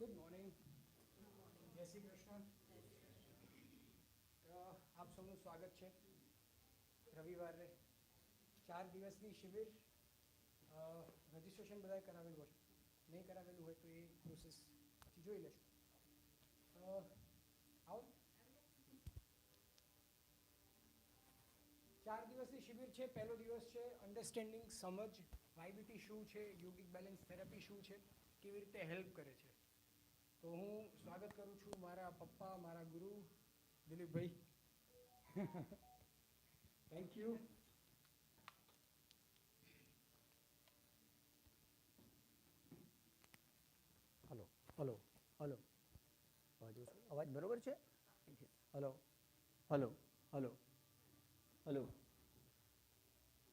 Good morning, જય શ્રી કૃષ્ણ. આપ સૌનું સ્વાગત છે. રવિવારે 4 દિવસની શિબિર. રજિસ્ટ્રેશન બધાએ કરાવેલું હશે, નહીં કરાવેલું હોય તો એ પ્રોસેસ પછી જોઈ લેશું. આવો. 4 દિવસની શિબિર છે. પહેલો દિવસ છે અન્ડરસ્ટેન્ડિંગ, સમજ, વાયબીટી શું છે, યોગિક બેલેન્સ થેરાપી શું છે, કેવી રીતે હેલ્પ કરે છે. તો હું સ્વાગત કરું છું મારા પપ્પા, મારા ગુરુ Dilipbhai. Thank you. Hello hello hello, અવાજ બરોબર છે? Hello hello hello hello.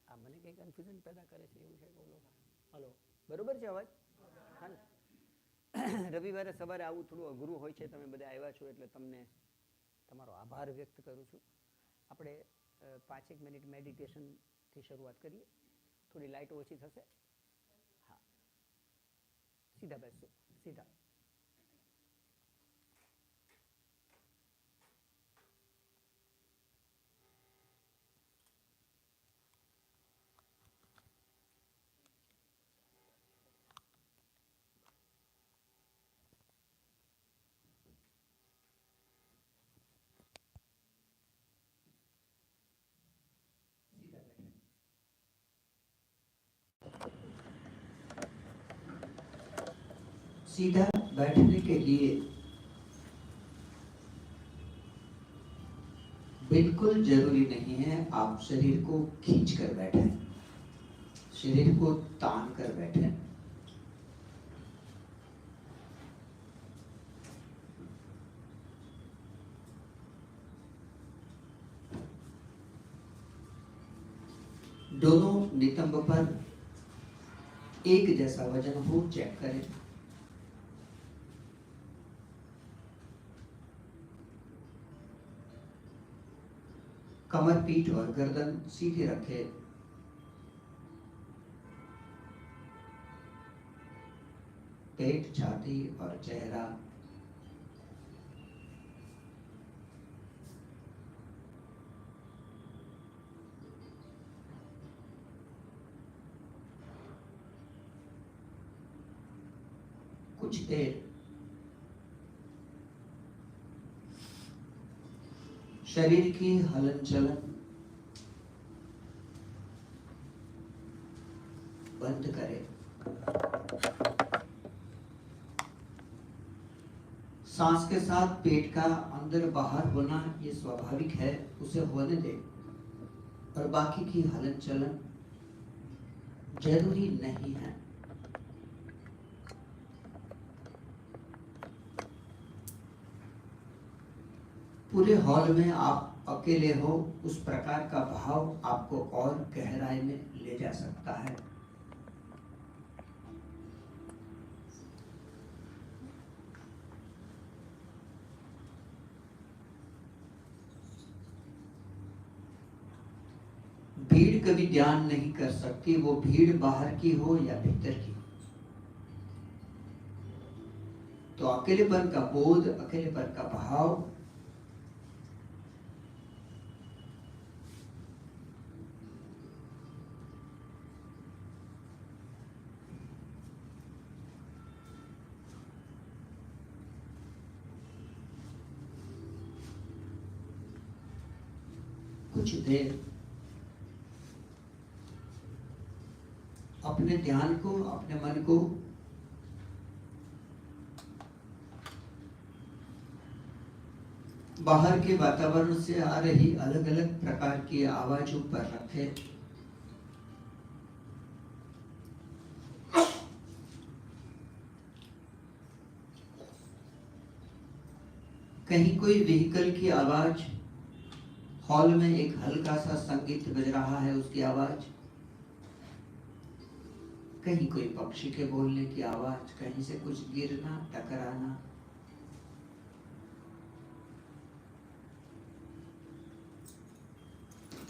આ મને કંઈ કન્ફ્યુઝન પેદા કરે છે એવું છે. બોલો. હલો, બરોબર છે અવાજ? હા ને. રવિવારે સવારે આવું થોડું અઘરું હોય છે. તમે બધા આવ્યા છો એટલે તમને તમારો આભાર વ્યક્ત કરું છું. આપણે 5 મિનિટ મેડિટેશનથી શરૂઆત કરીએ. થોડી લાઇટ ઓછી થશે. હા, સીધા બેસજો, સીધા. सीधा बैठने के लिए बिल्कुल जरूरी नहीं है आप शरीर को खींच कर बैठे, शरीर को तान कर बैठे. दोनों नितंब पर एक जैसा वजन हो चेक करें. कमर, पीठ और गर्दन सीधी रखें. पेट, छाती और चेहरा कुछ देर शरीर की हलन चलन बंद करें. सांस के साथ पेट का अंदर बाहर होना ये स्वाभाविक है, उसे होने दें. और बाकी की हलन चलन जरूरी नहीं है. पूरे हॉल में आप अकेले हो, उस प्रकार का भाव आपको और गहराई में ले जा सकता है. भीड़ कभी ध्यान नहीं कर सकती, वो भीड़ बाहर की हो या भीतर की. तो अकेलेपन का बोध, अकेलेपन का भाव कुछ देर अपने ध्यान को, अपने मन को बाहर के वातावरण से आ रही अलग अलग प्रकार की आवाजों पर रखें. कहीं कोई व्हीकल की आवाज, हॉल में एक हल्का सा संगीत बज रहा है उसकी आवाज, कहीं कोई पक्षी के बोलने की आवाज, कहीं से कुछ गिरना, टकराना.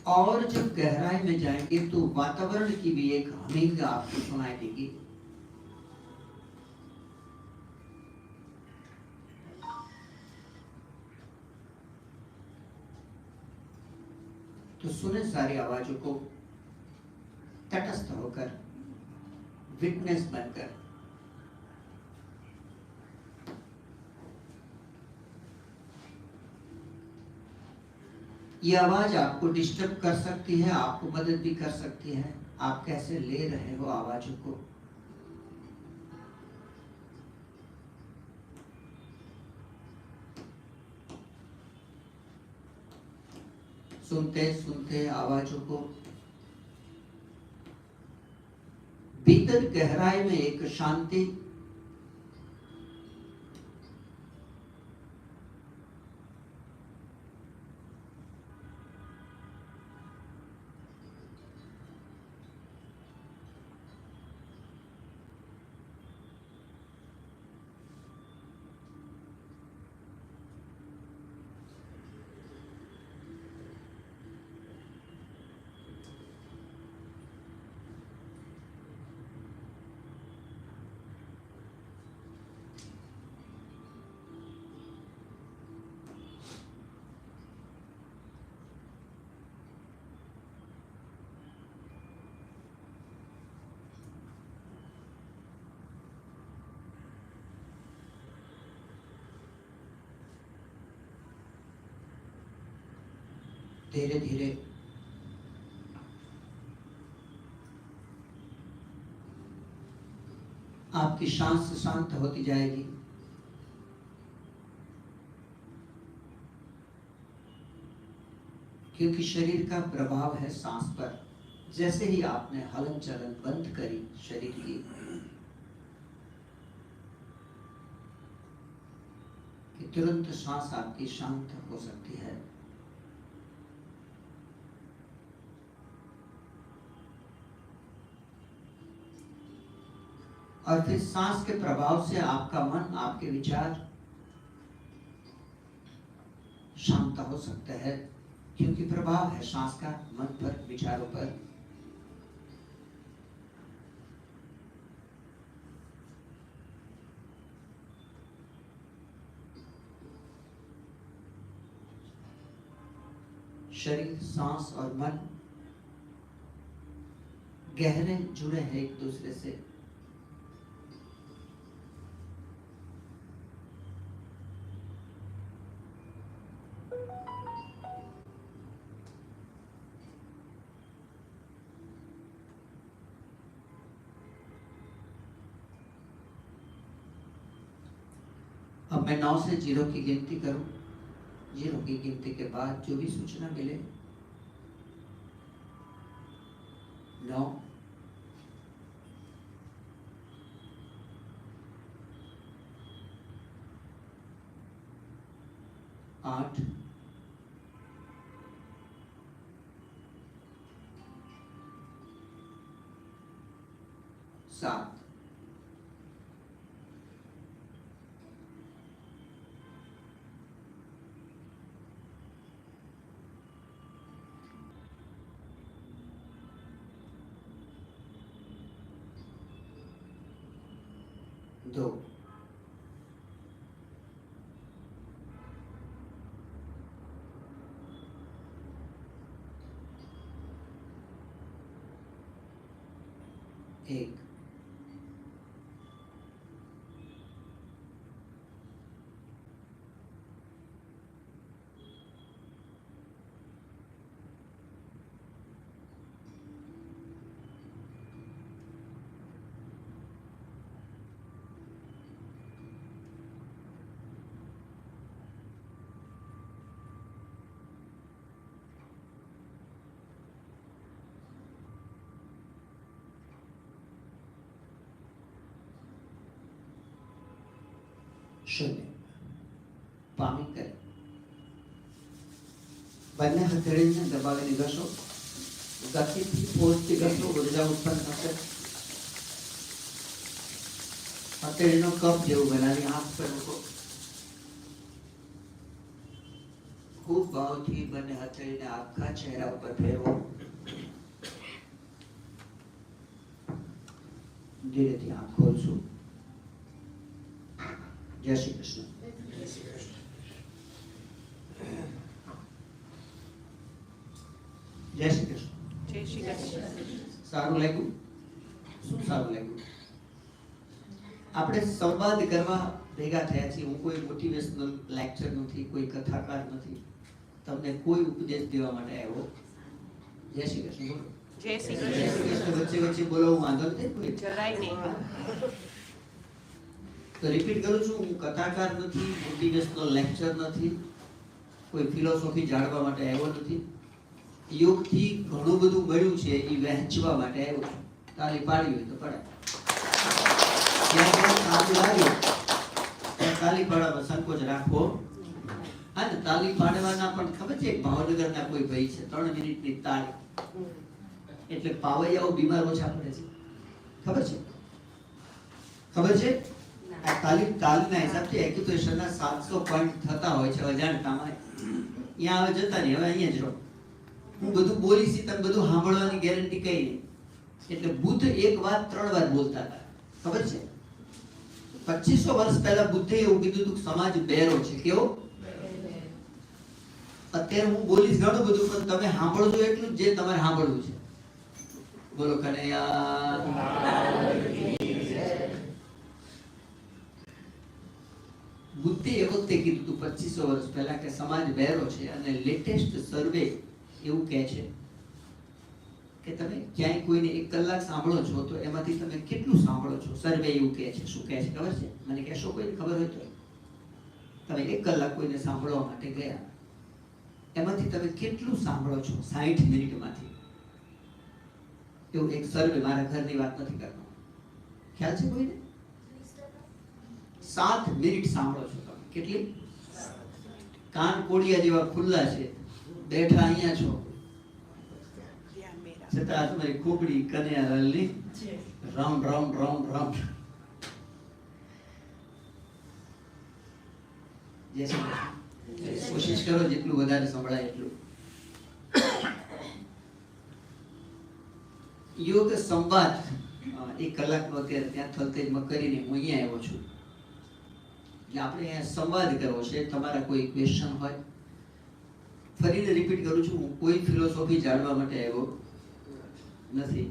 और जब गहराई में जाएंगे तो वातावरण की भी एक हमिंग आपको सुनाई देगी. तो सुने सारी आवाजों को, तटस्थ होकर, विटनेस बनकर। ये आवाज आपको डिस्टर्ब कर सकती है, आपको मदद भी कर सकती है। आप कैसे ले रहे हो आवाजों को। सुनते सुनते आवाजों को, भीतर गहराई में एक शांति, धीरे धीरे आपकी सांस शांत होती जाएगी। क्योंकि शरीर का प्रभाव है सांस पर। जैसे ही आपने हलन चलन बंद करी शरीर की, कि तुरंत सांस आपकी शांत हो सकती है। और फिर सांस के प्रभाव से आपका मन, आपके विचार शांत हो सकता है। क्योंकि प्रभाव है सांस का मन पर, विचारों पर। शरीर, सांस और मन गहरे जुड़े हैं एक दूसरे से। अब मैं 9 से 0 की गिनती करूं। 0 की गिनती के बाद जो भी सूचना मिले, 9, 8, 7, 2, 1, 0। પામી કરે બંને હથેળીને દબાવીને ઘસો, ગતિથી ફોર્સથી ઘસો, ઉર્જા ઉત્પન્ન થશે। હથેળીનો કપ જેવું બનાવી આંખ પર મૂકો। ખૂબ ભાવથી બંને હથેળીને આખા ચહેરા ઉપર ફેરવો। ધીરેથી આંખ ખોલશું। જય શ્રી કૃષ્ણ। જય શ્રી કૃષ્ણ. જય શ્રી કૃષ્ણ. સારું લાગ્યું? શું સારું લાગ્યું? આપણે સંવાદ કરવા ભેગા થયા છીએ. હું કોઈ મોટિવેશનલ લેક્ચર નથી, કોઈ કથાકાર નથી, તમને કોઈ ઉપદેશ દેવા માટે આવ્યો. જય શ્રી કૃષ્ણ બોલો. જય શ્રી જય શ્રી કૃષ્ણ. કૃષ્ણ વચ્ચે વચ્ચે બોલો, હું વાંધો નથી કોઈ. જરાય નહીં. તો રિપીટ કરું છું, હું કથાકાર નથી, મોટિવેશનલ લેક્ચર નથી, કોઈ ફિલોસોફી જાણવા માટે આવ્યો નથી. યોગથી ઘણું બધું મળ્યું છે, એ વહેંચવા માટે આવ્યો છું. તાલી પાડવી હોય તો પડાય. જ્યાં જ્યાં સારું લાગે ત્યાં તાલી પાડવામાં સંકોચ રાખવો. હા ને, તાલી પાડવાના પણ ખબર છે, ભાવનગરના કોઈ ભાઈ છે, 3 મિનિટની તાળી એટલે પાવૈયાઓ બીમાર ઓછા પડે છે. ખબર છે? ખબર છે? આ તાલીના હિસાબથી એક્યુપ્રેશરના 700 પોઈન્ટ થતા હોય છે અજાણતામાં. અહીંયા હવે જતા નહીં, હવે અહીંયા જ રહો. હું બધું બોલીશ, તમે બધું સાંભળવાની ગેરંટી કઈ નહીં. એટલે બુદ્ધ એક વાત 3 વાર બોલતા હતા. ખબર છે? 2500 વર્ષ પહેલા બુદ્ધે એવું કીધું હતું કે સમાજ બેરો છે. કેવો? અત્યારે હું બોલીશ ઘણું બધું, પણ તમે સાંભળો છો એટલું જે તમારે સાંભળવું છે. બોલો કનૈયા. બુદ્ધે એ વખતે કીધું હતું 2500 વર્ષ પહેલા કે સમાજ બેરો છે. અને લેટેસ્ટ સર્વે એવું કહે છે કે તમે ક્યાંય કોઈને 1 કલાક સાંભળો છો તો એમાંથી તમે કેટલું સાંભળો છો. સર્વે એવું કહે છે. શું કહે છે ખબર છે? મને કહેશો કોઈને ખબર હોય તો. તમે 1 કલાક કોઈને સાંભળવા માટે ગયા, એમાંથી તમે કેટલું સાંભળો છો 60 મિનિટમાંથી? એવું એક સર્વે, મારા ઘરની વાત નથી કરતો. ખ્યાલ છે કોઈને? 7 મિનિટ સાંભળો છો તમે. કેટલી? કાન કોડિયા જેવા ખુલ્લા છે, બેઠા અહીંયા છો, છતાં તમારી ખોપડી કનૈયાલાલની રાઉન્ડ રાઉન્ડ રાઉન્ડ રાઉન્ડ. જય શ્રી કૃષ્ણ. કોશિશ કરો જેટલું વધારે સંભળાય એટલું. યોગ સંવાદ 1 કલાકનો અત્યારે ત્યાં થલતેજમાં કરીને હું અહીંયા આવ્યો છું. એટલે આપણે અહીંયા સંવાદ કરવો છે. તમારા કોઈ ક્વેશ્ચન હોય, ફરીને રિપીટ કરું છું, હું કોઈ ફિલોસોફી જાણવા માટે આવ્યો નથી.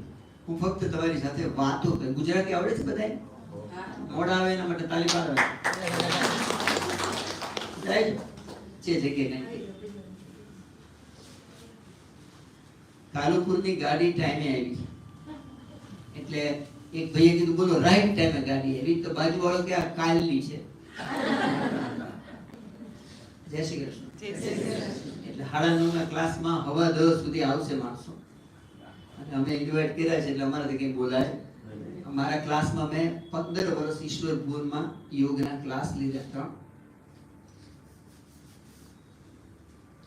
હું ફક્ત તમારી સાથે વાતો કરું. ગુજરાતી આવડે છે બધાય? મોડા આવે એના માટે તાલી પાડો. જાય છે જગ્યાએ નહીં. કાલુપુરની ગાડી ટાઈમે આવી એટલે એક ભાઈએ કીધું બોલો રાઈટ ટાઈમે ગાડી આવી. તો બાજુવાળો કે આ કાલની છે. જય શ્રી કૃષ્ણ. એટલે 9:30 ના ક્લાસમાં 10:15 સુધી આવશે માણસો. અને અમે ઇન્વાઇટ કર્યા છે એટલે અમારાથી કંઈ બોલાય. અમારા ક્લાસમાં મેં 15 વર્ષ ઈશ્વરપુરમાં યોગના ક્લાસ લીધા.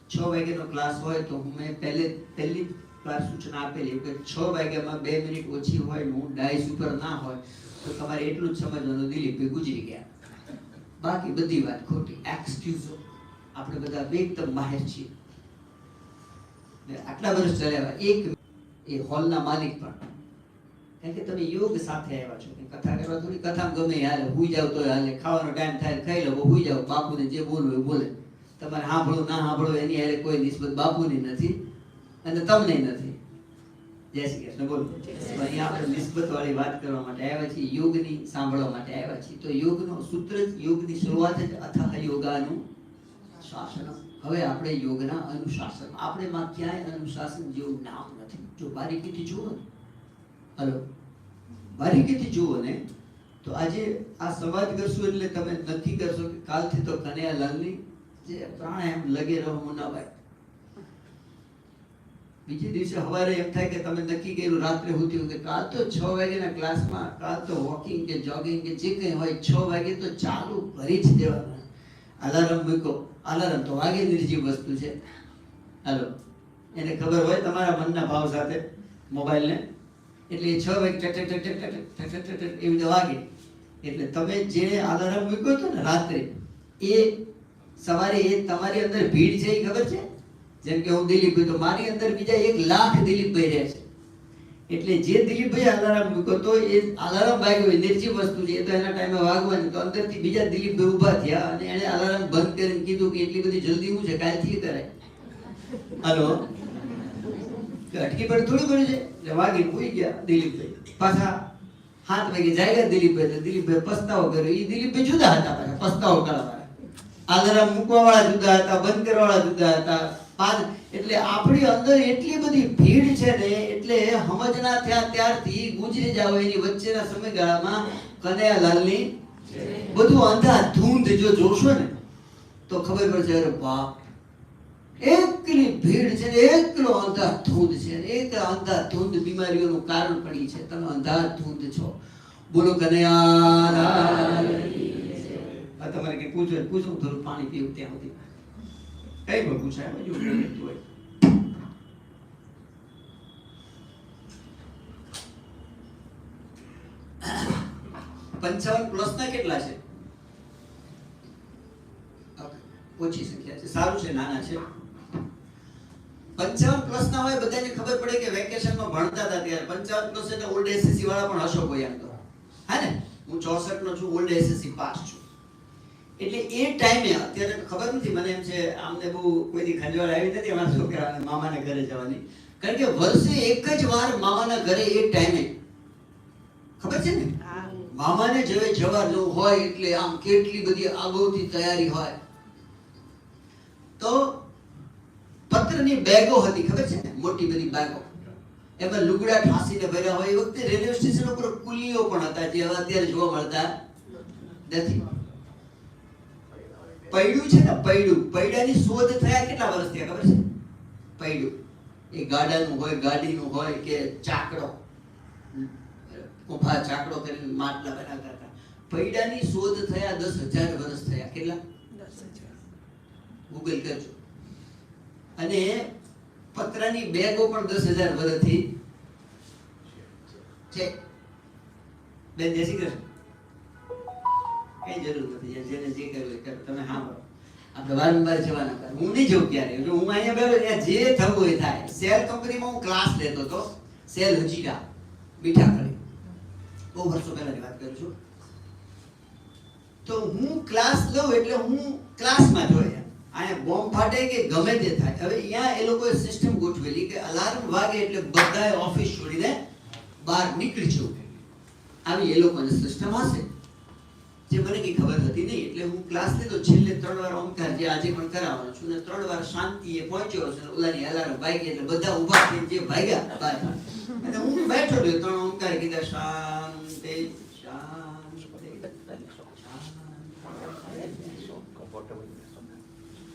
6 વાગ્યાનો ક્લાસ હોય તો મેં પહેલી વાર સૂચના આપેલી કે 6 વાગ્યામાં 2 મિનિટ ઓછી હોય, હું ડાયસ ઉપર ના હોય તો તમારે એટલું જ સમજવાનું દિલીપભાઈ ગુજરી ગયા, બાકી બધી વાત ખોટી. એક્સક્યુઝો. આપણે બધા એકદમ માહિર છીએ. આટલા વર્ષ ચલાવ્યા. એક એ હોલના માલિક પણ, કારણ કે તમે યોગ સાથે આવ્યા છો. કથા કરવા થોડી કથામાં ગમે હાલે, હુઈ જાવ તો હાલે, ખાવાનો ટાઈમ થાય ખાઈ લો, હુઈ જાવ, બાપુને જે બોલવું એ બોલે. તમારે સાંભળવું ના સાંભળવું એની હારે કોઈ નિસ્બત બાપુની નથી અને તમને નથી. જય શ્રી કૃષ્ણ. બોલો. અહીંયા આપણે નિસ્બત વાળી વાત કરવા માટે આવ્યા છીએ, યોગની સાંભળવા માટે આવ્યા છીએ. તો યોગનો સૂત્ર જ, યોગની શરૂઆત જ અથઃ યોગાનું શાસન. હવે આપણે યોગના અનુશાસન. આપણે માં ક્યાંય અનુશાસન જેવું નામ નથી. જો બારીકીથી જુઓ ને, હલો, બારીકીથી જુઓ ને, તો આજે આ સંવાદ કરશું એટલે તમે નક્કી કરશો કે કાલથી તો કનૈયાલાલની જે પ્રાણાયામ લગે રહો મુન્નાભાઈ. બીજે દિવસે સવારે એમ થાય કે તમે નક્કી કર્યું રાત્રે સુધી કે કાલ તો 6 વાગ્યાના ક્લાસમાં, કાલ તો વોકિંગ કે જોગિંગ કે જે કંઈ હોય 6 વાગે તો ચાલુ કરી જ દેવાનું. અલાર્મ મૂકો. અલાર્મ તો વાગે નિર્જીવ વસ્તુ છે. હાલો, એને ખબર હોય તમારા મનના ભાવ સાથે મોબાઈલને, એટલે એ 6 વાગે ટક ટક ટક ટક ટક ટક ટક એવી રીતે વાગે. એટલે તમે જે અલાર્મ મૂક્યો હતો ને રાત્રે, એ સવારે એ તમારી અંદર ભીડ છે એ ખબર છે? જેમ કે હું દિલીપભાઈ, તો મારી અંદર બીજા 1 લાખ દિલીપભાઈ રહે છે. એટલે જે દિલીપભાઈ અલાર્મ મૂક્યો તો એ અલાર્મ વાગ્યો હોય, નિર્જીવ વસ્તુ છે, એ તો એના ટાઈમે વાગવાની. તો અંદરથી બીજા દિલીપભાઈ ઊભા થયા અને એને અલાર્મ બંધ કરીને કીધું કે એટલી બધી જલ્દી હું છે, કાલથી કરાય. હાલો, કે અટકી પડે થોડી પડ્યું છે એટલે વાગીને પૂરી ગયા દિલીપભાઈ. પાછા 7 વાગે જાગ્યા દિલીપભાઈ. તો દિલીપભાઈ પસ્તાવો કર્યો. એ દિલીપભાઈ જુદા હતા, પાછા પસ્તાવો કરવાવાળા. આલારામ મૂકવાવાળા જુદા હતા, બંધ કરવાવાળા જુદા હતા. એટલે આપણી અંદર એટલી બધી ભીડ છે ને, એટલે સમજના થયા ત્યારથી ગુજરી જાવ એની વચ્ચેના સમયગાળામાં કનૈયાલાલની બધું અંધાધૂંધ જો જોશો ને તો ખબર પડશે, અરે બાપ, એકલી ભીડ છે ને, એકલો અંધાધૂંધ છે ને, એક અંધાધૂંધ બીમારીઓનું કારણ પડી છે. તમે અંધાધૂંધ છો. બોલો કનૈયાલાલ. આ તમારે કઈ પૂછો થોડું પાણી પીવું ત્યાં સુધી. કઈ પણ પૂછાય બાજુ હોય. 55 પ્લસ ના કેટલા છે? ઓછી સંખ્યા છે. સારું છે, નાના છે. 55 પ્લસ ના હોય બધાને ખબર પડે કે વેકેશનમાં ભણતા હતા ત્યારે 55 પ્લસ એટલે ઓલ્ડ એસએસસી વાળા પણ હશો કોઈ આમ તો. હા ને, હું 64 નો છું, ઓલ્ડ એસએસસી પાસ છું. એટલે એ ટાઈમે અત્યારે ખબર નથી મને, એમ છે આમને બહુ કોઈથી ખંજવાળ આવી નથી અમારા છોકરાને મામાના ઘરે જવાની. કારણ કે વર્ષે એક જ વાર મામાના ઘરે એ ટાઈમે, ખબર છે ને, મામાને જેવે જવાનું હોય એટલે આમ કેટલી બધી અગાઉથી તૈયારી હોય. તો પત્રની બેગો હતી, ખબર છે ને, મોટી બધી બેગો, એમાં લુગડા ઠાંસીને ભર્યા હોય. એ વખતે રેલવે સ્ટેશન ઉપર કુલીઓ પણ હતા જે હવે અત્યારે જોવા મળતા નથી. પૈડું છે ને, પૈડાની શોધ થયા કેટલા વર્ષ થયા ખબર છે? પૈડું એ ગાડાનું હોય, ગાડીનું હોય કે ચાકડો, ઉભા ચાકડો કરીને માટલા બનાવતા હતા. પૈડાની શોધ થયા 10,000 વર્ષ થયા. કેટલા? 10,000. ગૂગલ કરજો. અને પતરાની બેગો પણ 10,000 વર્ષથી છે. બેન જય શ્રી કૃષ્ણ. કઈ જરૂર નથી, જેને જે કરવું એ કરો. તમે સાંભળો, આપણે વારંવાર જવાના કર. હું નહીં જઉં ક્યારે, હું અહીંયા બેઠો ત્યાં જે થવું એ થાય. સેલ કંપનીમાં હું ક્લાસ લેતો હતો, સેલ હજીરા મીઠા કરી, બહુ વર્ષો પહેલાની વાત કરું છું. તો હું ક્લાસ લઉં એટલે હું ક્લાસમાં જોઈએ, અહીંયા બોમ્બ ફાટે કે ગમે તે થાય. હવે અહીંયા એ લોકોએ સિસ્ટમ ગોઠવેલી કે અલાર્મ વાગે એટલે બધાએ ઓફિસ છોડીને બહાર નીકળી જવું. આવી એ લોકોની સિસ્ટમ હશે જે મને કઈ ખબર હતી નહીં. એટલે હું ક્લાસ લીધો. છેલ્લે 3 વાર ઓમકાર જે આજે પણ કરાવવાનો છું ને 3 વાર શાંતિએ પહોંચ્યો છે. ઓલાની અલાર્મ વાગી એટલે બધા ઊભા થઈને જે ભાગ્યા બહાર, અને હું બેઠો રહ્યો. 3 ઓમકાર કીધા, શાંતિ શાંતિ.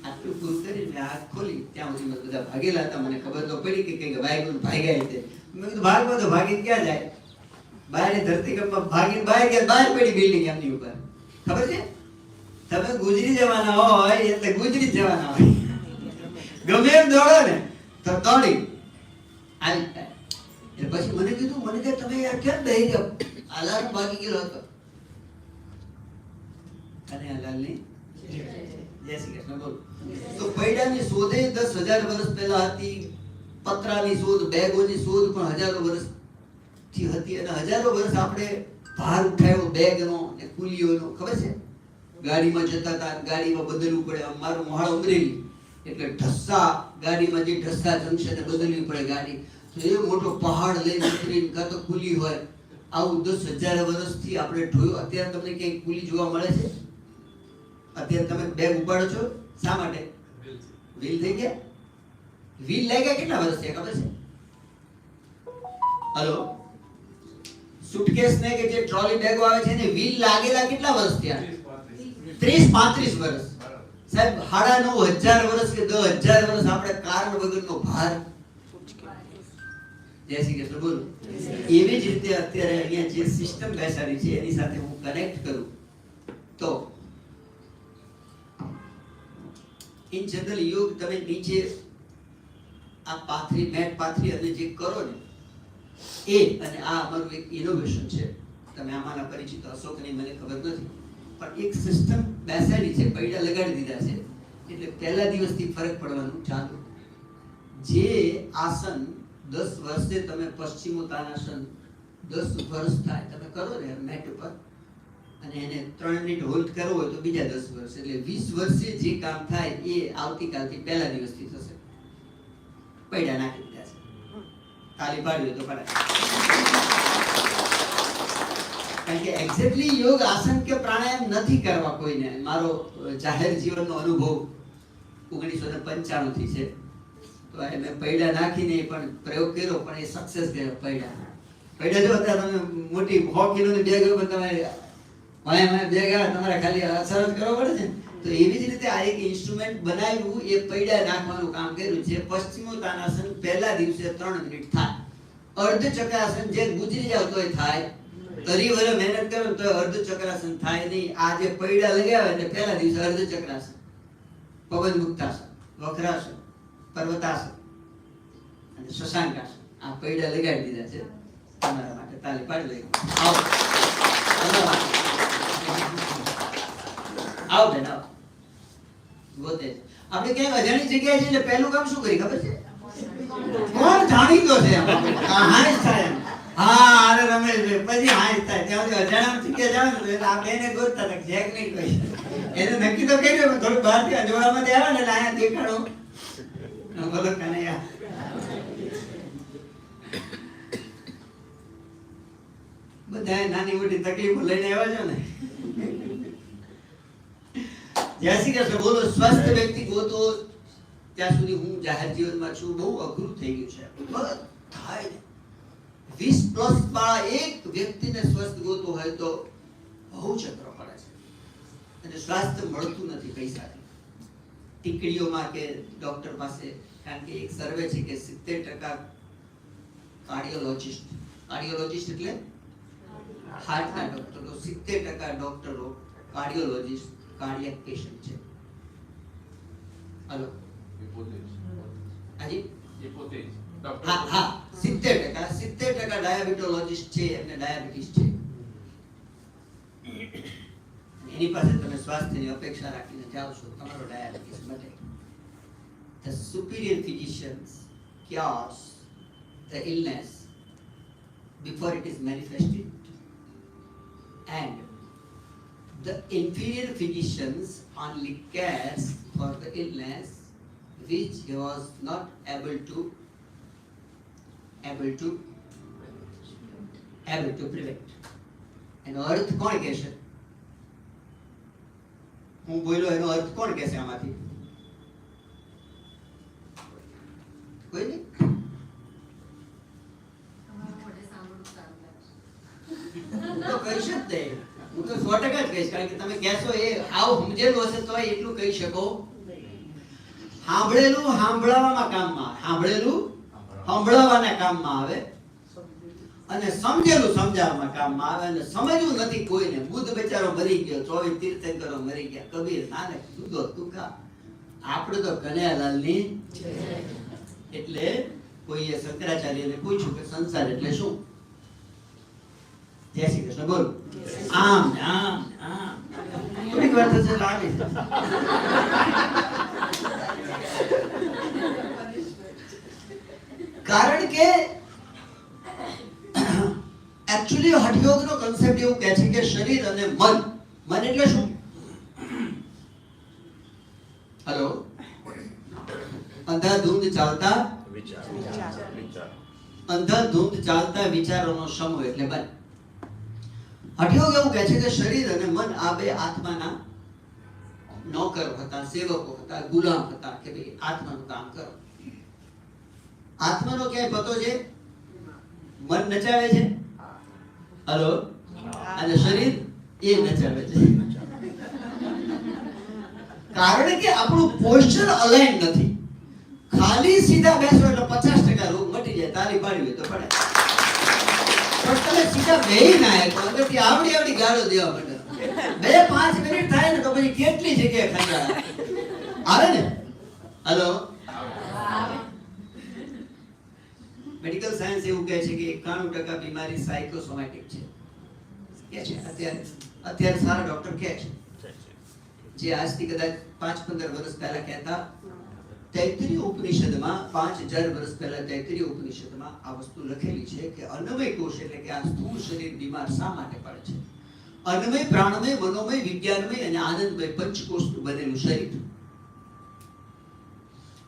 આટલું પૂરું કરીને આંખ ખોલી ત્યાં સુધી બધા ભાગેલા હતા. મને ખબર તો પડી કે કઈક વાગ્યું ભાગ્યા રીતે. મેં કીધું ભાગવો તો ભાગીને ક્યાં જાય? બહારની ધરતીકંપમાં ભાગીને બહાર ગયા, બહાર પડી બિલ્ડિંગ એમની ઉપર. ખબર છે, તમે ગુજરી જવાના હોય એટલે ગુજરી જવાના હોય. ગમે એમ દોડો ને તો દોડી આવી જાય. એટલે પછી મને કીધું, મને કે તમે યાર કેમ બેહી ગયા? અલાર્મ ભાગી ગયો હતો. અને અલાર્મની જય શ્રી કૃષ્ણ બોલ. તો પૈડાની શોધે 10,000 વર્ષ પહેલા હતી. પતરાની શોધ, બેગોની શોધ પણ હજારો વર્ષ થી હતી. અને હજારો વર્ષ આપણે ભાર ઉઠાવ્યો બેગનો ને કુલીઓનો. ખબર છે, ગાડીમાં જતા હતા, ગાડીમાં બદલવું પડે. મારું મોહાળ અમરેલી એટલે ઢસ્સા, ગાડીમાં જે ઢસ્સા જંકશને બદલવી પડે ગાડી. તો એ મોટો પહાડ લઈને ઉતરીને કાં તો કુલી હોય. આવું 10,000 વર્ષથી આપણે જોયું. અત્યારે તમને ક્યાંય કુલી જોવા મળે છે? અત્યારે તમે બેગ ઉપાડો છો શા માટે? વ્હીલ થઈ ગયા. વ્હીલ લાગ્યા કેટલા વર્ષ થયા ખબર છે? હલો, સુટકેસ ને કે જે ટ્રોલી બેગો આવે છે ને વ્હીલ લાગેલા કેટલા વર્ષ થયા? 30-35 વર્ષ. સાહેબ 9,500 વર્ષ કે 10,000 વર્ષ આપણે કારણ વગરનો ભાર. જય શ્રી કૃષ્ણ બોલો. એવી જ રીતે અત્યારે અહીંયા જે સિસ્ટમ બેસાડી છે એની સાથે હું કનેક્ટ કરું તો ઇન જનરલ યોગ તમે નીચે આ પાથરી, મેટ પાથરી અને જે કરો ને એ, અને આ અમારું એક ઇનોવેશન છે. તમે આમાંના પરિચિત હશો કે નહીં મને ખબર નથી, પણ એક સિસ્ટમ બેસાડી છે, પૈડા લગાડી દીધા છે. એટલે પહેલા દિવસથી ફરક પડવાનું ચાલુ. જે આસન 10 વર્ષે તમે પશ્ચિમોત્તાનાસન 10 વર્ષ થાય તમે કરો ને મેટ ઉપર, અને એને 3 મિનિટ હોલ્ડ કરવો હોય તો બીજા 10 વર્ષ, એટલે 20 વર્ષે જે કામ થાય એ આવતીકાલથી પહેલા દિવસથી થશે. પૈડા નાખી દીધા છે. તાલી પાડવી તો પડે. કારણ કે એક્ઝેક્ટલી યોગ આસન કે પ્રાણાયામ નથી કરવા કોઈને. મારો જાહેર જીવનનો અનુભવ 1995 થી છે. તો મેં પૈડા નાખીને પણ પ્રયોગ કર્યો, પણ એ સક્સેસ ગયો. પૈડા જો અત્યારે તમે મોટી 100 કિલોની બેગ હોય પણ તમે વાયા બેગ આવે તમારે ખાલી અસર જ કરવો પડે છે. તો એવી જ રીતે આ એક ઇન્સ્ટ્રુમેન્ટ બનાવ્યું, એ પૈડા નાખવાનું કામ કર્યું છે. પશ્ચિમોત્તાનાસન પહેલા દિવસે 3 મિનિટ થાય. અર્ધ ચક્રાસન જે ગુજરી જાવ તોય થાય, તરી વરે મહેનત કરો તો અર્ધ ચક્રાસન થાય નહીં. આ જે પૈડા લગાવે એટલે પહેલા દિવસે અર્ધ ચક્રાસન, પવન મુક્તાસન, વક્રાસન, પર્વતાસન અને શશાંકાસન, આ પૈડા લગાડી દીધા છે તમારા માટે. તાલી પાડી લઈ આવો, આવો બેન આવો. ગોતે છે આપણે ક્યાંક અજાણી જગ્યાએ છે એટલે પહેલું કામ શું કરી ખબર છે? કોણ જાણીતો છે? હાય થાય હા અરે રમેશભાઈ, પછી હાય થાય ત્યાં સુધી અજાણા જગ્યાએ જાવ ને એટલે આ બેને ગોતતા હતા જેક નહીં કહી. એને નક્કી તો કર્યું થોડું બહારથી અજવાળામાંથી આવે ને એટલે અહીંયા દેખાડો. બોલો કનૈયા. બધા નાની મોટી તકલીફો લઈને આવ્યા છો ને. જય શ્રી કૃષ્ણ. બોલો સ્વસ્થ વ્યક્તિ ગોતો. ત્યાં સુધી હું જાહેર જીવનમાં છું, બહુ અઘરું થઈ ગયું છે. થાય 20+ વાળા એક વ્યક્તિને સ્વસ્થ ગોતો હોય તો બહુ ચક્ર પડે છે અને સ્વાસ્થ્ય મળતું નથી પૈસાથી. ટીકડીઓમાં કે ડોક્ટર પાસે, કારણ કે એક સર્વે છે કે 70% કાર્ડિયોલોજિસ્ટ એટલે હાર્ટના ડોક્ટરો, 70% ડોક્ટરો કાર્ડિયોલોજિસ્ટ કાર્ડિયક પેશન્ટ છે. હલો હાજી, હા 70% ડાયાબિટોલોજિસ્ટ છે, એમને ડાયાબિટીસ છે. એની પાસે તમે સ્વાસ્થ્યની અપેક્ષા રાખીને જાઓ છો, તમારો ડાયાબિટીસ બને. The superior physicians cures the illness before it is manifested, and the inferior physicians only cares for the illness which he was not able to prevent. એનો અર્થ કોણ કહેશે? હું બોલ્યો એનો અર્થ કોણ કહેશે આમાંથી? કોઈ નહીં? તો કહીશ જ નહીં. હું તો 100% જ કહીશ, કારણ કે તમે કહેશો એ આવું સમજેલું હશે તો એટલું કહી શકો. સાંભળેલું સાંભળવામાં કામમાં આવે, સાંભળેલું સાંભળવાના કામમાં આવે અને સમજેલું સમજાવવામાં કામમાં આવે. અને સમજવું નથી કોઈને. બુદ્ધ બચારો મરી ગયો, 24 તીર્થંકરો મરી ગયા, કબીર નાને દૂધો તુકા. આપણે તો કનૈયાલાલની. એટલે કોઈએ શંકરાચાર્યને પૂછ્યું કે સંસાર એટલે શું? જય શ્રી કૃષ્ણ બોલો. આમ આમ આમ થોડીક વાર થશે લાવી. કારણ કે એકચ્યુઅલી હઠયોગનો કન્સેપ્ટ એવું કહે છે કે શરીર અને મન એટલે શું? હેલો, અંધાધૂંધ ચાલતા વિચારોનો સમૂહ એટલે મન. હઠયોગ એવું કહે છે કે શરીર અને મન આ બે આત્માના નોકર હતા, સેવકો હતા, ગુલામ હતા કે ભાઈ આત્માનું કામ કરો. આત્માનો ક્યાંય પતો છે? મન નચાવે છે, હલો, અને શરીર એ નચાવે છે. કારણ કે આપણું પોસ્ચર અલાઇન નથી. ખાલી સીધા બેસો એટલે 50% રોગ મટી જાય. તાલી પાડવી તો પડે. પણ તમે સીધા બેહી ના તો અંદરથી આવડી ગાળો દેવા પડે. 2-5 મિનિટ થાય ને તો પછી કેટલી જગ્યાએ ખંડા આવે ને. હલો, મેડિકલ સાયન્સ એવું કહે છે કે 91% બીમારી સાયકોસોમેટિક છે. કે છે અત્યારે સારા ડોક્ટર કહે છે, જે આજથી કદાચ 5-15 વર્ષ પહેલા કહેતા. તૈત્રીય ઉપનિષદમાં 5000 વર્ષ પહેલા તૈત્રીય ઉપનિષદમાં આ વસ્તુ લખેલી છે કે અન્નમય કોષ એટલે કે આ સ્થૂળ શરીર બીમાર શા માટે પડે છે? અન્નમય, પ્રાણમય, મનોમય, વિજ્ઞાનમય અને આનંદમય પંચકોષનું બનેલું શરીર.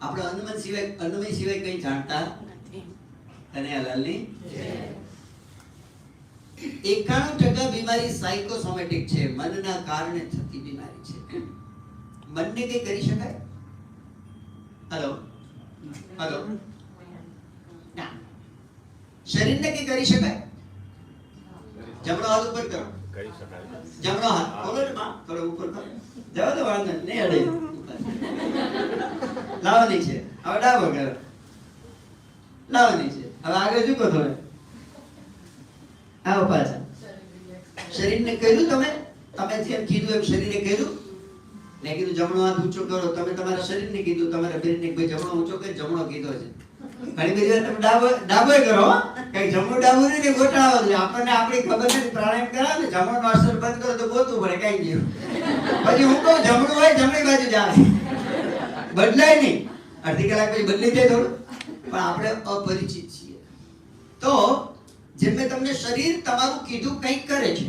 આપણે અન્નમય સિવાય કંઈ જાણતા કનૈયાલાલની 91% બીમારી સાયકોસોમેટિક છે, મનના કારણે થતી બીમારી છે. મનને કઈ કરી શકાય? હેલો હેલો ના. શરીરને કઈ કરી શકાય? જમણો હાથ ઉપર કરો. કરી શકાય. જમણો હાથ બોલો ને માં, થોડો ઉપર કરો. જાવ તો વાંધો નહીં, અડે લાવવાની છે. હવે ડાબો કરો, લાવવાની છે. હવે આગળ ઝૂકો થોડે, આવો પાછા. શરીરને કહ્યું તમે જેમ કીધું એમ શરીરે કહ્યું. મેં કીધું જમણો હાથ ઊંચો કરો, તમે તમારા શરીરને કીધું, તમારા બેનને ભાઈ જમણો ઊંચો કરી, જમણો કીધો છે. ઘણી બધી વાર તમે ડાબો કરો, કઈ જમણું ડાબું નહીં કે ગોટાળો છે. આપણને આપણી ખબર નથી, પ્રાણાયામ કરાવે ને જમણો અસર બંધ કરો તો ગોતવું પડે કઈ ગયું. પછી હું કહું જમણું હોય જમણી બાજુ જાય, બદલાય નહીં. અડધી કલાક પછી બદલી જાય થોડું, પણ આપણે અપરિચિત છીએ. તો જેમ મેં તમને શરીર તમારું કીધું કંઈક કરે છે.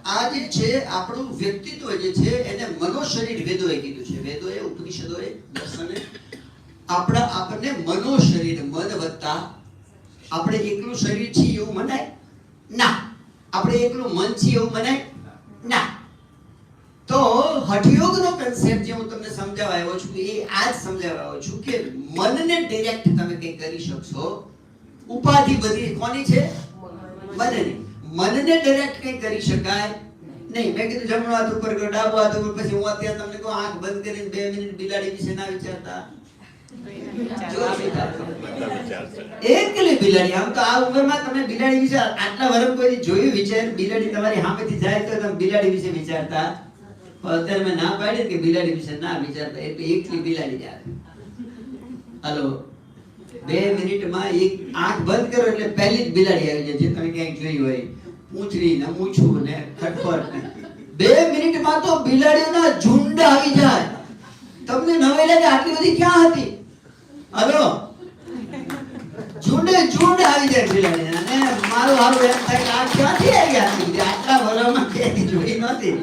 આ જે છે આપણું વ્યક્તિત્વ જે છે એને મનોશરીર વેદોએ કીધું છે. વેદોએ, ઉપનિષદોએ, દર્શને આપણને મનોશરીર, મન વત્તા આપણે એકલું શરીર છીએ એવું મનાય ના, આપણે એકલું મન છીએ એવું મનાય ના. તો હઠયોગનો કન્સેપ્ટ જે હું તમને સમજાવવા આવ્યો છું એ આ જ સમજાવવા આવ્યો છું કે મનને ડાયરેક્ટ તમે કંઈ કરી શકશો. ઉપાધિ બધી કોની છે? મનની. મનને ડાયરેક્ટ કંઈ કરી શકાય નહીં. મેં કીધું જમણો હાથ ઉપર કરો, ડાબો હાથ ઉપર. પછી હું અત્યારે તમને કહું આંખ બંધ કરીને 2 મિનિટ બિલાડી વિશે ના વિચારતા. એકલી બિલાડી. આમ તો આ ઉંમરમાં તમે બિલાડી વિશે આટલા વર્ષ કોઈ જોયું વિચાર? બિલાડી તમારી સામેથી જાય તો તમે બિલાડી વિશે વિચારતા? અત્યારે મેં ના પાડી કે બિલાડી વિશે ના વિચારતા, એટલે એકલી બિલાડી જાય. હાલો 2 મિનિટમાં એક આંખ બંધ કરો એટલે પહેલી જ બિલાડી આવી જાય, જે તમે ક્યાંક જોઈ હોય. પૂંછડી ને મૂછું ને ખટપટ ને 2 મિનિટમાં તો બિલાડીઓના ઝુંડ આવી જાય. તમને નવાઈ લાગે આટલી બધી ક્યાં હતી? હલો ઝુંડ આવી જાય બિલાડી. અને મારું હારું એમ થાય કે આ ક્યાંથી આવી હતી? આટલા વર્ષમાં ક્યાંય જોઈ નહોતી.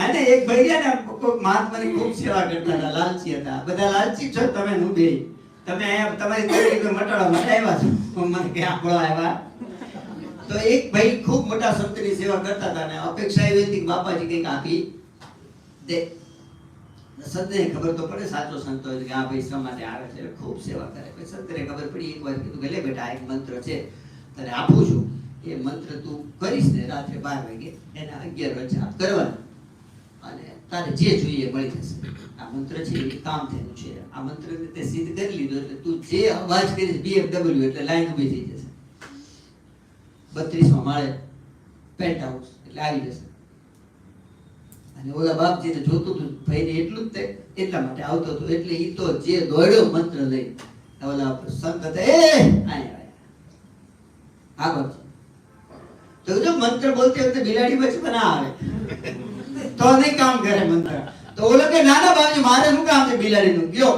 અને એક ભાઈ ને કોઈક મહાત્માની ખૂબ સેવા કરતા હતા, લાલચી હતા. બધા લાલચી છો તમે, હું બે. તમે અહીંયા તમારી તકલીફ મટાડવા માટે આવ્યા છો, મને કે આપણો આવ્યા. તો એક ભાઈ ખૂબ મોટા સંતની સેવા કરતા હતા, અને અપેક્ષા એવી હતી કે બાપાજી કંઈક આપી દે. સંતને ખબર તો પડે, સાચો સંત હોય કે આ ભાઈ શા માટે આવે છે, ખૂબ સેવા કરે. પછી સંતને ખબર પડી, એક વાર કીધું કે લે બેટા આ એક મંત્ર છે તને આપું છું, એ મંત્ર તું કરીશ ને રાત્રે 12 વાગે એના 11 વચ્ચે આપ કરવાના, અને તારે જે જોઈએ મળી જશે. આ મંત્ર છે એ કામ થયેલું છે. આ મંત્રને તે સિદ્ધ કરી લીધો એટલે તું જે અવાજ કરીશ BMW એટલે લાઈન ઊભી થઈ જશે. 32માં માળે પેન્ટ હાઉસ એટલે આવી જશે. અને ઓલા બાપજીને જોતું હતું ભાઈને એટલું જ એટલા માટે આવતો હતો, એટલે ઈ તો જે દોડ્યો મંત્ર લઈ. ઓલા સંત હતા એ આગળ તો જો મંત્ર બોલતી વખતે બિલાડી વચ્ચે ના આવે તો નહીં કામ કરે મંત્ર. તો ઓલો કે નાના બાપજી મારે શું કામ છે બિલાડીનું? ગયો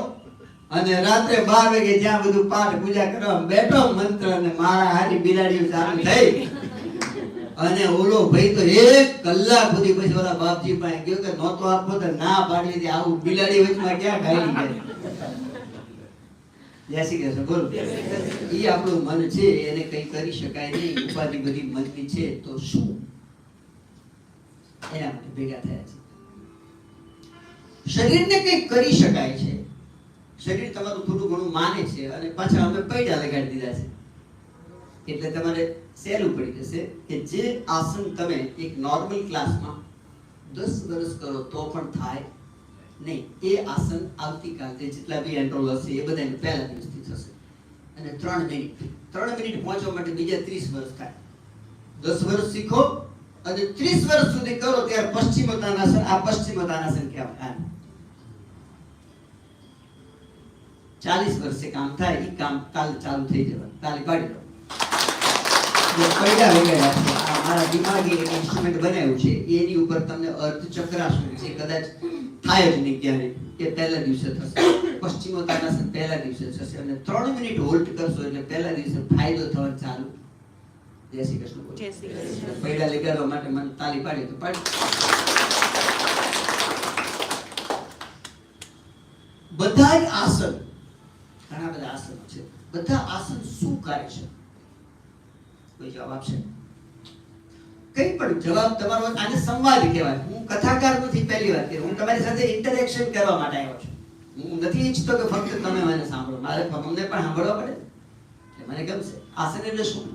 અને રાત્રે 12 વાગે જ્યાં બધું પાઠ પૂજા કરવા બેઠો મંત્ર, અને મારા હારી બિલાડીઓ ચાલુ થઈ. અને ઓલો ભાઈ તો 1 કલાક સુધી પછી ઓલા બાપજી પાસે ગયો કે નહોતો આપો તો ના પાડી દીધી. આવું બિલાડી વચમાં ક્યાં ગાયલી ગઈ? જય શ્રી કૃષ્ણ. બોલો. ઈ આપણું મન છે, એને કઈ કરી શકાય નહીં. ઉપાધિ બધી મનની છે, તો શું એના માટે ભેગા થયા છે. શરીરને કઈ કરી શકાય છે. શરીર તમારું થોડું ઘણું માને છે, અને પાછા અમે પૈડા લગાડી દીધા છે. એટલે તમારે સહેલું પડી જશે કે જે આસન તમે એક નોર્મલ ક્લાસમાં 10 વર્ષ કરો તો પણ થાય નહીં, એ આસન આવતીકાલે જેટલા બી એન્રોલ હશે એ બધાને પહેલા દિવસથી થશે. અને 3 મિનિટ પહોંચવા માટે બીજા 30 વર્ષ થાય. 10 વર્ષ શીખો અને 30 વર્ષ સુધી કરો ત્યારે પશ્ચિમોત્તાનાસન. આ પશ્ચિમોત્તાનાસન કહેવાય. 40 વર્ષે કામ થાય, એ કામ કાલે ચાલુ થઈ જવાનું. તાલી પાડી દો. પૈડા વગેરે મારા દિમાગે એક ઇન્સ્ટ્રુમેન્ટ બનાવ્યું છે, એની ઉપર તમને અર્ધ ચક્રાસન છે, કદાચ થાય જ નહીં ક્યારે, એ પહેલા દિવસે થશે. પશ્ચિમોત્તાનાસન પહેલા દિવસે થશે, અને 3 મિનિટ હોલ્ડ કરશો એટલે પહેલા દિવસે ફાયદો થવાનો ચાલુ. જય શ્રી કૃષ્ણ. જય શ્રી કૃષ્ણ. પૈડા લગાડવા માટે મને તાલી પાડી તો પાડી. બધા જ આસન, ઘણા બધા આસનો છે. બધા આસન શું કરે છે? કોઈ જવાબ આપશે? કઈ પણ જવાબ તમારો, આને સંવાદ કહેવાય. હું કથાકાર નથી, પહેલી વાત કે હું તમારી સાથે ઇન્ટરેક્શન કરવા માટે આવ્યો છું. હું નથી ઈચ્છતો કે ફક્ત તમે મને સાંભળો, મારે તમને પણ સાંભળવા પડે. એટલે મને ગમશે. આસન એટલે શું?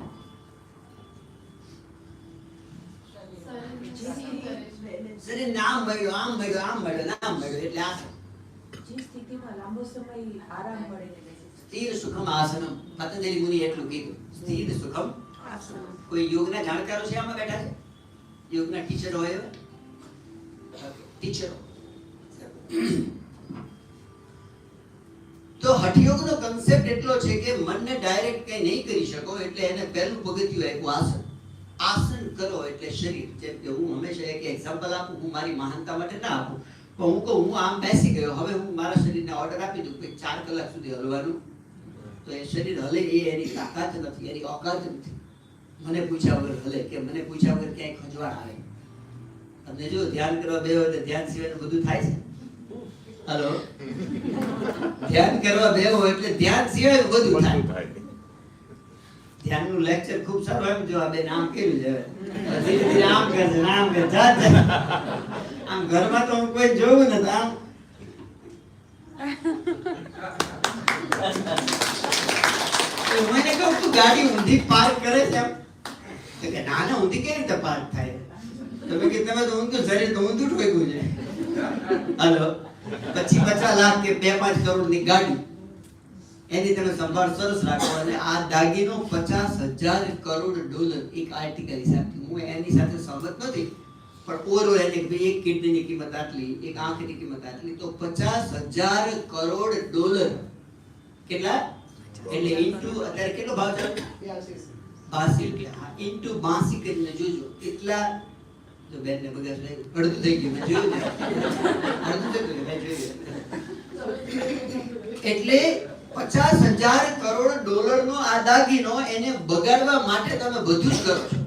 શરીર નામ મળ્યો, આમ મળ્યો, આમ મળ્યો, નામ મળ્યો એટલે આસન. જે સ્થિતિમાં લાંબો સમય આરામ મળે સ્થિર સુખમ આસનમ. પતંજલિ મુનિ એટલું કીધું, સ્થિર સુખમ આસનમ. કોઈ યોગના જાણકારો છે આમાં બેઠા છે? યોગના ટીચરો હોય એવા? ટીચરો. તો હઠયોગનો કન્સેપ્ટ એટલો છે કે મનને ડાયરેક્ટ કઈ નહીં કરી શકો, એટલે એને પહેલું પગથિયું આપ્યું આસન. આસન કરો એટલે શરીર. જેમ કે હું હંમેશા એક એક્ઝામ્પલ આપું, હું મારી મહાનતા માટે ના આપું, પણ હું કહું હું આમ બેસી ગયો, હવે હું મારા શરીરને ઓર્ડર આપી દઉં કે 4 કલાક સુધી હલવાનું, તો એ શરીર હલે એ એની તાકાત નથી, એની ઓકાત નથી. મને પૂછ્યા વગર હલે કે મને પૂછ્યા વગર ક્યાંય ખંજવાળ આવે. તમને જો ધ્યાન કરવા બેહો એટલે ધ્યાન સિવાયનું બધું થાય છે. હલો, ધ્યાન કરવા બેહો એટલે ધ્યાન સિવાયનું બધું થાય. ધ્યાનનું લેક્ચર ખૂબ સારું એમ. જો આ બે નામ કેવું છે, ધીરે ધીરે આમ કરશે, આમ કરે, જાત આમ ઘરમાં તો હું કોઈ જોયું નથી. આમ મને કહું તું ગાડી ઊંધી પાર્ક કરે છે એમ? તો કે ના ના, ઊંધી કેવી રીતે પાર્ક થાય? તમે કે તમે તો ઊંધું શરીર તો ઊંધું ઠોક્યું છે. હાલો, પછી 50 લાખ કે 2-5 કરોડની ગાડી, એની તમે સંભાળ સરસ રાખો, અને આ દાગીનો $50,000 કરોડ એક આર્ટિકલ હિસાબથી. હું એની સાથે સહમત નથી, પણ ઓવરઓલ એને કે એક કિડનીની કિંમત આટલી, એક આંખની કિંમત આટલી, તો $50,000 કરોડ. કેટલા? એટલે ઇન્ટુ અત્યારે કેટલો ભાવ છે? 82. ઇન્ટુ 82 કરીને જોજો કેટલા. જો બેન ને બગાસ લઈ અડધું થઈ ગયું, મેં જોયું ને, અડધું થઈ ગયું, મેં જોયું. એટલે $50,000 કરોડ નો આ દાગીનો, એને બગાડવા માટે તમે બધું જ કરો છો.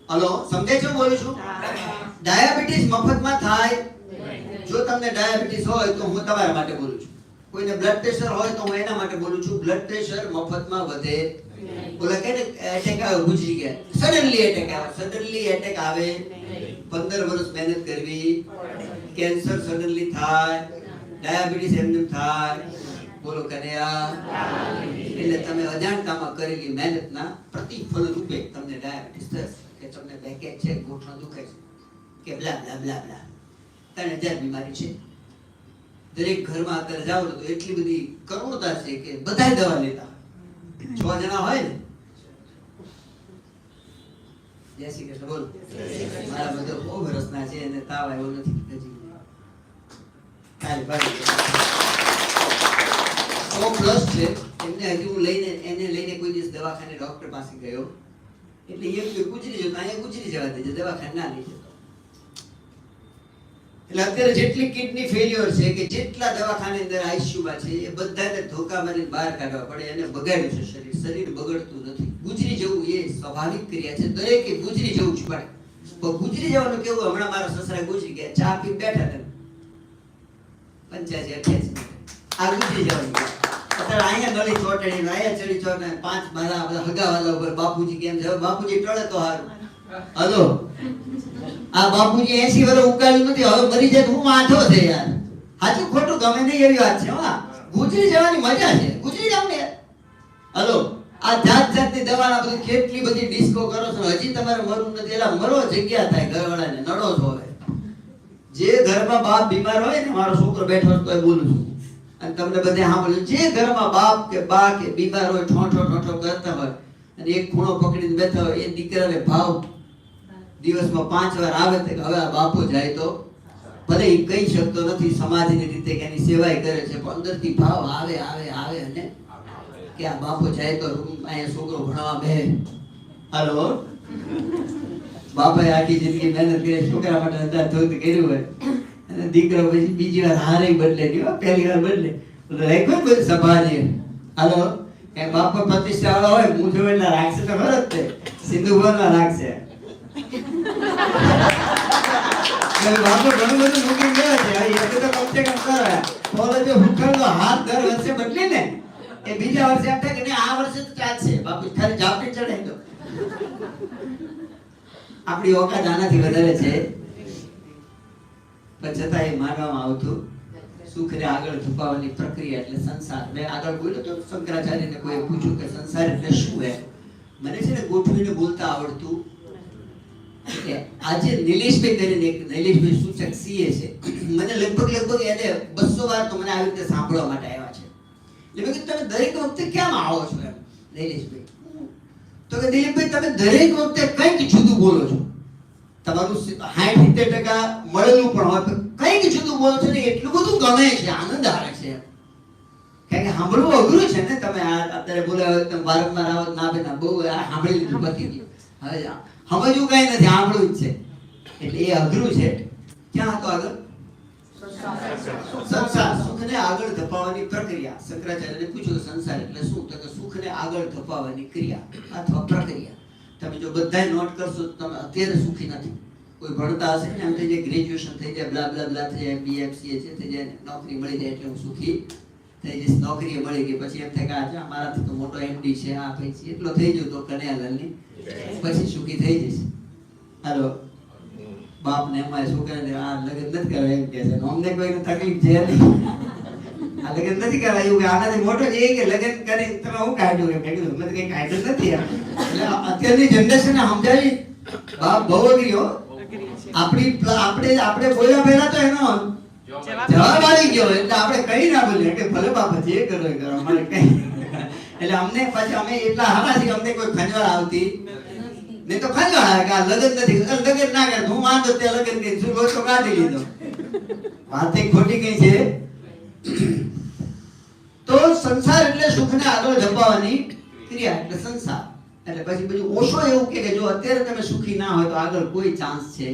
હલો, સમજે છો બોલું છું? ડાયાબિટીસ મફતમાં થાય? જો તમને ડાયાબિટીસ હોય તો હું તમારા માટે બોલું છું. કોઈને બ્લડ પ્રેશર હોય તો હું એના માટે બોલું છું. બ્લડ પ્રેશર મફતમાં વધે. ઓલા કે એટેક આવે, ગુજરી ગયા, સડનલી એટેક આવે. સડનલી એટેક આવે, 15 વર્ષ મહેનત કરવી, કેન્સર સડનલી થાય, ડાયાબિટીસ એમને થાય. બોલો કનૈયા. એટલે તમે અજાણતામાં કરેલી મહેનતના પ્રતિફળ રૂપે તમને ડાયાબિટીસ થશે, કે તમને બેકેટ છે, ગોઠણ દુખે છે, કે બ્લા બ્લા બ્લા બ્લા. 3000 બીમારી છે. દરેક ઘરમાં અત્યારે જાઓ તો એટલી બધી કરુણતા છે કે બધાય દવા લેતા. 6 જણા હોય ને, જય શ્રી કૃષ્ણ બોલ. મારા બધા બહુ વર્ષના છે અને તાવ આવ્યો નથી હજી. કાલે ભાઈ 100+ છે એમને, હજી હું એને લઈને કોઈ દિવસ દવાખાને ડોક્ટર પાસે ગયો, એટલે એમ કે ગુજરી જતો, અહીંયા ગુજરી જવા દેજો, દવાખાને ના લઈ જતો. એટલે અત્યારે જેટલી કિડની ફેલ્યોર છે, કે જેટલા દવાખાને અંદર આઈસીયુમાં છે, એ બધાને ધોકા મારીને બહાર કાઢવા પડે. એને બગાડ્યું છે શરીર. શરીર બગડતું નથી. ગુજરી જવું એ સ્વાભાવિક ક્રિયા છે, દરેકે ગુજરી જવું જ પડે. પણ ગુજરી જવાનું કેવું? હમણાં મારા સસરા ગુજરી ગયા, ચા પી બેઠા હતા, 85-88 આ ગુજરી જવાનું. અત્યારે અહીંયા ગળી ચોટણી, અહીંયા ચડી ચોટણી, 5 મારા બધા હગાવાલા ઉપર બાપુજી કેમ છે? બાપુજી ટળે તો હારું. હલો, આ બાપુજી 80 વર્ષ ઉકાળ્યું નથી, હવે મરી જાય તો હું આઠો છે યાર. સાચું ખોટું ગમે નહીં એવી વાત છે. હા, ગુજરી જવાની મજા છે, ગુજરી જાવ ને યાર. હલો, આ જાત જાતની દવાના બધું કેટલી બધી ડિસ્કો કરો છો, હજી તમારે મરવું નથી. એલા મરો, જગ્યા થાય ઘરવાળાને, નડો છો. હવે જે ઘરમાં બાપ બીમાર હોય ને, મારો છોકરો બેઠો હોય તો બોલું છું, અને તમને બધે સાંભળ્યું, જે ઘરમાં બાપ કે બા કે બીમાર હોય, ઠોઠો કરતા હોય, અને એક ખૂણો પકડીને બેઠા હોય, એ દીકરાને ભાવ દિવસમાં 5 વાર આવે તો હવે આ બાપો જાય તો ભલે એ કહી શકતો નથી સમાજની રીતે કે એની સેવાય કરે છે, પણ અંદરથી ભાવ આવે અને કે આ બાપો જાય તો અહીંયા છોકરો ભણવા બે. હાલો, બાપાએ આખી જિંદગી મહેનત કરી, છોકરા માટે અંધાધૂંધ કર્યું હોય, અને દીકરો પછી બીજી વાર હારે બદલે નહીં, પહેલી વાર બદલે. રાખ્યો ને બધી સભાજી. હાલો, એ બાપો પ્રતિષ્ઠા વાળો હોય, હું જો એટલા રાખશે તો ખરો જ તે સિંધુ ભવનમાં રાખશે. બાપો ઘણું બધું મૂકી ગયા છે, એ તો કમ સે કમ કરે. બોલે જો હુકરનો હાથ દર વર્ષે બદલે ને, એ બીજા વર્ષે એમ થાય કે નહીં આ વર્ષે તો ચાલશે બાપુ ખાલી જાપટી ચડાવી દો. આપણી ઓકાત આનાથી વધારે છે પણ છતાં એ માનવામાં આવતું સુખને આગળ ધપાવવાની પ્રક્રિયા એટલે સંસાર. મેં આગળ બોલ્યો તો શંકરાચાર્યને કોઈ પૂછ્યું કે સંસાર એટલે શું હે. મને છે ને ગોઠવીને બોલતા આવડતું કે આજે નિલેશભાઈ કરીને એક નિલેશભાઈ સૂચક સીએ છે, મને લગભગ એને 200 વાર તો મને આવી રીતે સાંભળવા માટે આવ્યા છે. એટલે મેં કીધું તમે દરેક વખતે કેમ આવો છો એમ નિલેશભાઈ? તો કે દિલીપભાઈ તમે દરેક વખતે કંઈક જુદું બોલો છો. તમારું 60-70% મળેલું પણ હોય કંઈક જુદું બોલો છો ને એટલું બધું ગમે છે, આનંદ આવે છે. કારણ કે સાંભળવું અઘરું છે ને. તમે અત્યારે બોલાવો તમે વારંવાર આવો ના બેના બહુ સાંભળી લીધું પતી ગયું, હવે સમજવું કઈ નથી, સાંભળવું જ છે એટલે એ અઘરું છે. ક્યાં હતો આગળ? સંસાર, સુખને આગળ ધપાવવાની પ્રક્રિયા. શંકરાચાર્યને પૂછ્યું સંસાર એટલે શું? તો કે સુખને આગળ ધપાવવાની ક્રિયા અથવા પ્રક્રિયા. તમે જો બધાય નોટ કરશો તો તમે અત્યારે સુખી નથી. કોઈ ભણતા હશે ને એમ થઈ જાય, ગ્રેજ્યુએશન થઈ જાય, બ્લા બ્લા બ્લા થઈ જાય, MBA MCA છે થઈ જાય, નોકરી મળી જાય એટલે હું સુખી થઈ જઈશ. નોકરી મળી ગઈ પછી એમ થાય કે આ મારાથી તો મોટો MD છે, આ ભાઈ છે, એટલો થઈ ગયો તો કન્યાલાલની પછી સુખી થઈ જઈશ. હાલો બાપ ને એમાં છોકરાને આ લગ્ન નથી કરવા એમ કહે છે, અમને કોઈને તકલીફ છે નહીં, આ લગ્ન નથી કરવા એવું કે આનાથી મોટો છે કે લગ્ન કરી તમે હું કાઢ્યું કે મેં કીધું કઈ કાઢ્યું નથી. એટલે અત્યારની જનરેશન સમજાવી બાપ બહુ અઘરી હો. આપણે બોલ્યા પહેલા તો એનો જવાબ આવી ગયો એટલે આપણે કઈ ના બોલીએ કે ભલે બાપા જે કરો એ કરો અમારે કઈ. એટલે અમને પછી અમે એટલા હારા છીએ અમને કોઈ ખંજવાળ આવતી નહીં. તો ખંજવાળ આવે કે આ લગ્ન નથી, લગ્ન ના કરે હું વાંધો ત્યાં લગ્ન કરી શું તો કાઢી લીધો. વાત ખોટી કઈ છે. તો સંસાર એટલે સુખને આગળ ધપાવવાની ક્રિયા એટલે સંસાર. એટલે પછી બધું ઓશો એવું કે જો અત્યારે તમે સુખી ના હોય તો આગળ કોઈ ચાન્સ છે.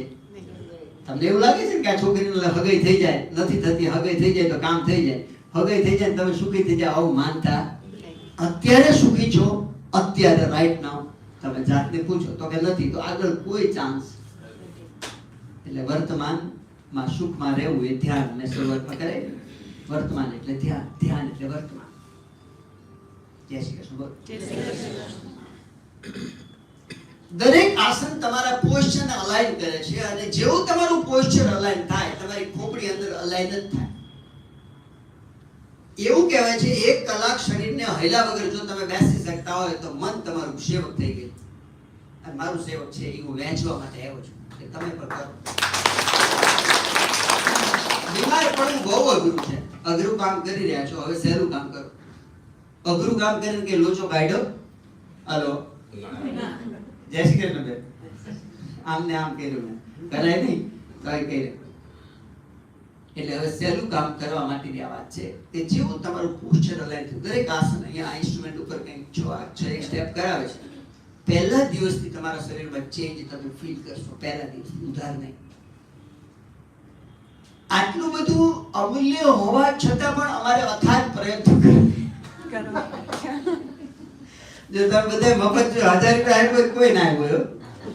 તમને એવું લાગે છે ને કે આ છોકરીને હગાઈ થઈ જાય, નથી થતી, હગાઈ થઈ જાય તો કામ થઈ જાય, હગાઈ થઈ જાય તમે સુખી થઈ જાય, આવું માનતા. અત્યારે સુખી છો, અત્યારે રાઈટ નાઉ તમે જાતને પૂછો તો કે નથી, તો આગળ કોઈ ચાન્સ. એટલે વર્તમાનમાં સુખમાં રહેવું એ ધ્યાન ને શરૂઆતમાં કરે. વર્તમાન એટલે ધ્યાન, ધ્યાન એટલે વર્તમાન. જય શ્રી કૃષ્ણ. દરેક આસન તમારા પોસ્ચરને અલાઈન કરે છે અને જેવું તમારું પોસ્ચર અલાઈન થાય તમારી ખોપડી અંદર અલાઈન જ થાય. એવું કહેવાય છે 1 કલાક શરીરને હલ્યા વગર જો તમે બેસી શકતા હોય તો મન તમારું સેવક થઈ ગયું. અને મારું સેવક છે એ હું વહેંચવા માટે આવ્યો છું કે તમે પણ કરો. બીમાર પડવું બહુ અઘરું છે. અઘરું કામ કરી રહ્યા છો, હવે સહેલું કામ કરો. અઘરું કામ કરીને કે લોચો કાઢ્યો, હાલો જય શ્રી કૃષ્ણ બેન, આમ ને આમ કર્યું ને કરાય નહીં તો કર્યું. એટલે હવે સહેલું કામ કરવા માટેની આ વાત છે કે જેવું તમારું પોસ્ચર અલાઈન થયું. દરેક આસન અહીંયા ઇન્સ્ટ્રુમેન્ટ ઉપર કંઈક 6 સ્ટેપ કરાવે છે. પહેલા દિવસથી તમારા શરીરમાં ચેન્જ તમે ફીલ કરશો. પહેલા દિવસથી, ઉધાર નહીં. આટલું બધું અમૂલ્ય હોવા છતાં પણ અમારે અથાગ પ્રયત્ન કરો. જો તમે બધા મફત 1000 રૂપિયા આપ્યો કોઈ ના આવ્યો,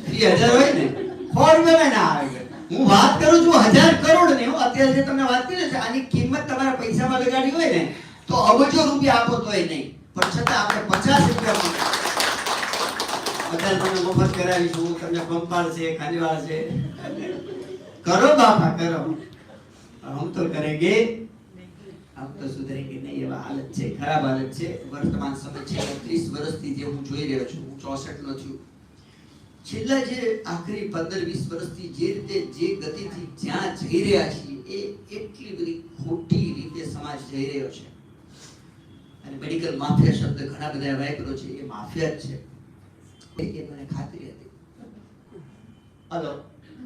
3000 હોય ને 100 રૂપિયા ના આવે. હું વાત કરું છું 1000 કરોડ ની. હું અત્યારે જે તમને વાત કરી છે આની કિંમત તમારા પૈસામાં લગાડી હોય ને તો અબજો રૂપિયા આપો તોય નહીં, પણ છતાં આપણે 50 રૂપિયા અત્યારે તમે મફત કરાવીશું. તમને પંપાળ છે, ખાનીવાળ છે, કરો બાપા કરો. हम तो करेंगे, हम तो सुधरेंगे नहीं. ये हालत છે, ખરાબ હાલત છે. વર્તમાન સમય છે 30 વર્ષથી જે હું જોઈ રહ્યો છું, હું 64 નો છું. છેલ્લા જે આખરી 15-20 વર્ષથી જે રીતે જે ગતિથી જ્યાં જઈ રહ્યા છીએ એ એટલી બધી ખોટી રીતે સમાજ જઈ રહ્યો છે. અને મેડિકલ માફિયા શબ્દ ઘણા બધા વાપરો છે, એ માફિયા જ છે એ મને ખાતરી હતી. હલો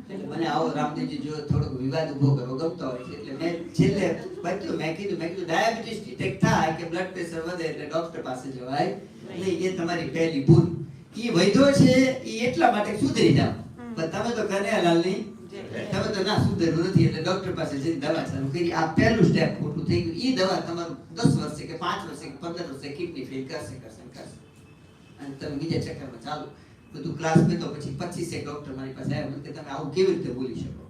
મને આવો રામદેવજી જો થોડોક વિવાદ ઉભો કરવો ગમતો હોય છે એટલે મેં છેલ્લે બચ્યું મેં કીધું ડાયાબિટીસ ડિટેક્ટ થાય કે બ્લડ પ્રેશર વધે એટલે ડોક્ટર પાસે જવાય નહીં. એ તમારી પહેલી ભૂલ. એ વૈધો છે એ એટલા માટે સુધરી જાવ, પણ તમે તો કનૈયાલાલની તમે તો ના સુધરવું નથી એટલે ડોક્ટર પાસે જઈને દવા ચાલુ કરી. આ પહેલું સ્ટેપ ખોટું થઈ ગયું. એ દવા તમારું 10 વર્ષે કે 5 વર્ષે કે 15 વર્ષે કિડની ફેલ કરશે અને તમે બીજા ચક્કરમાં ચાલુ. બધું ક્લાસ મેં તો પછી 25 ડોક્ટર મારી પાસે આવ્યા. મને કે તમે આવું કેવી રીતે બોલી શકો?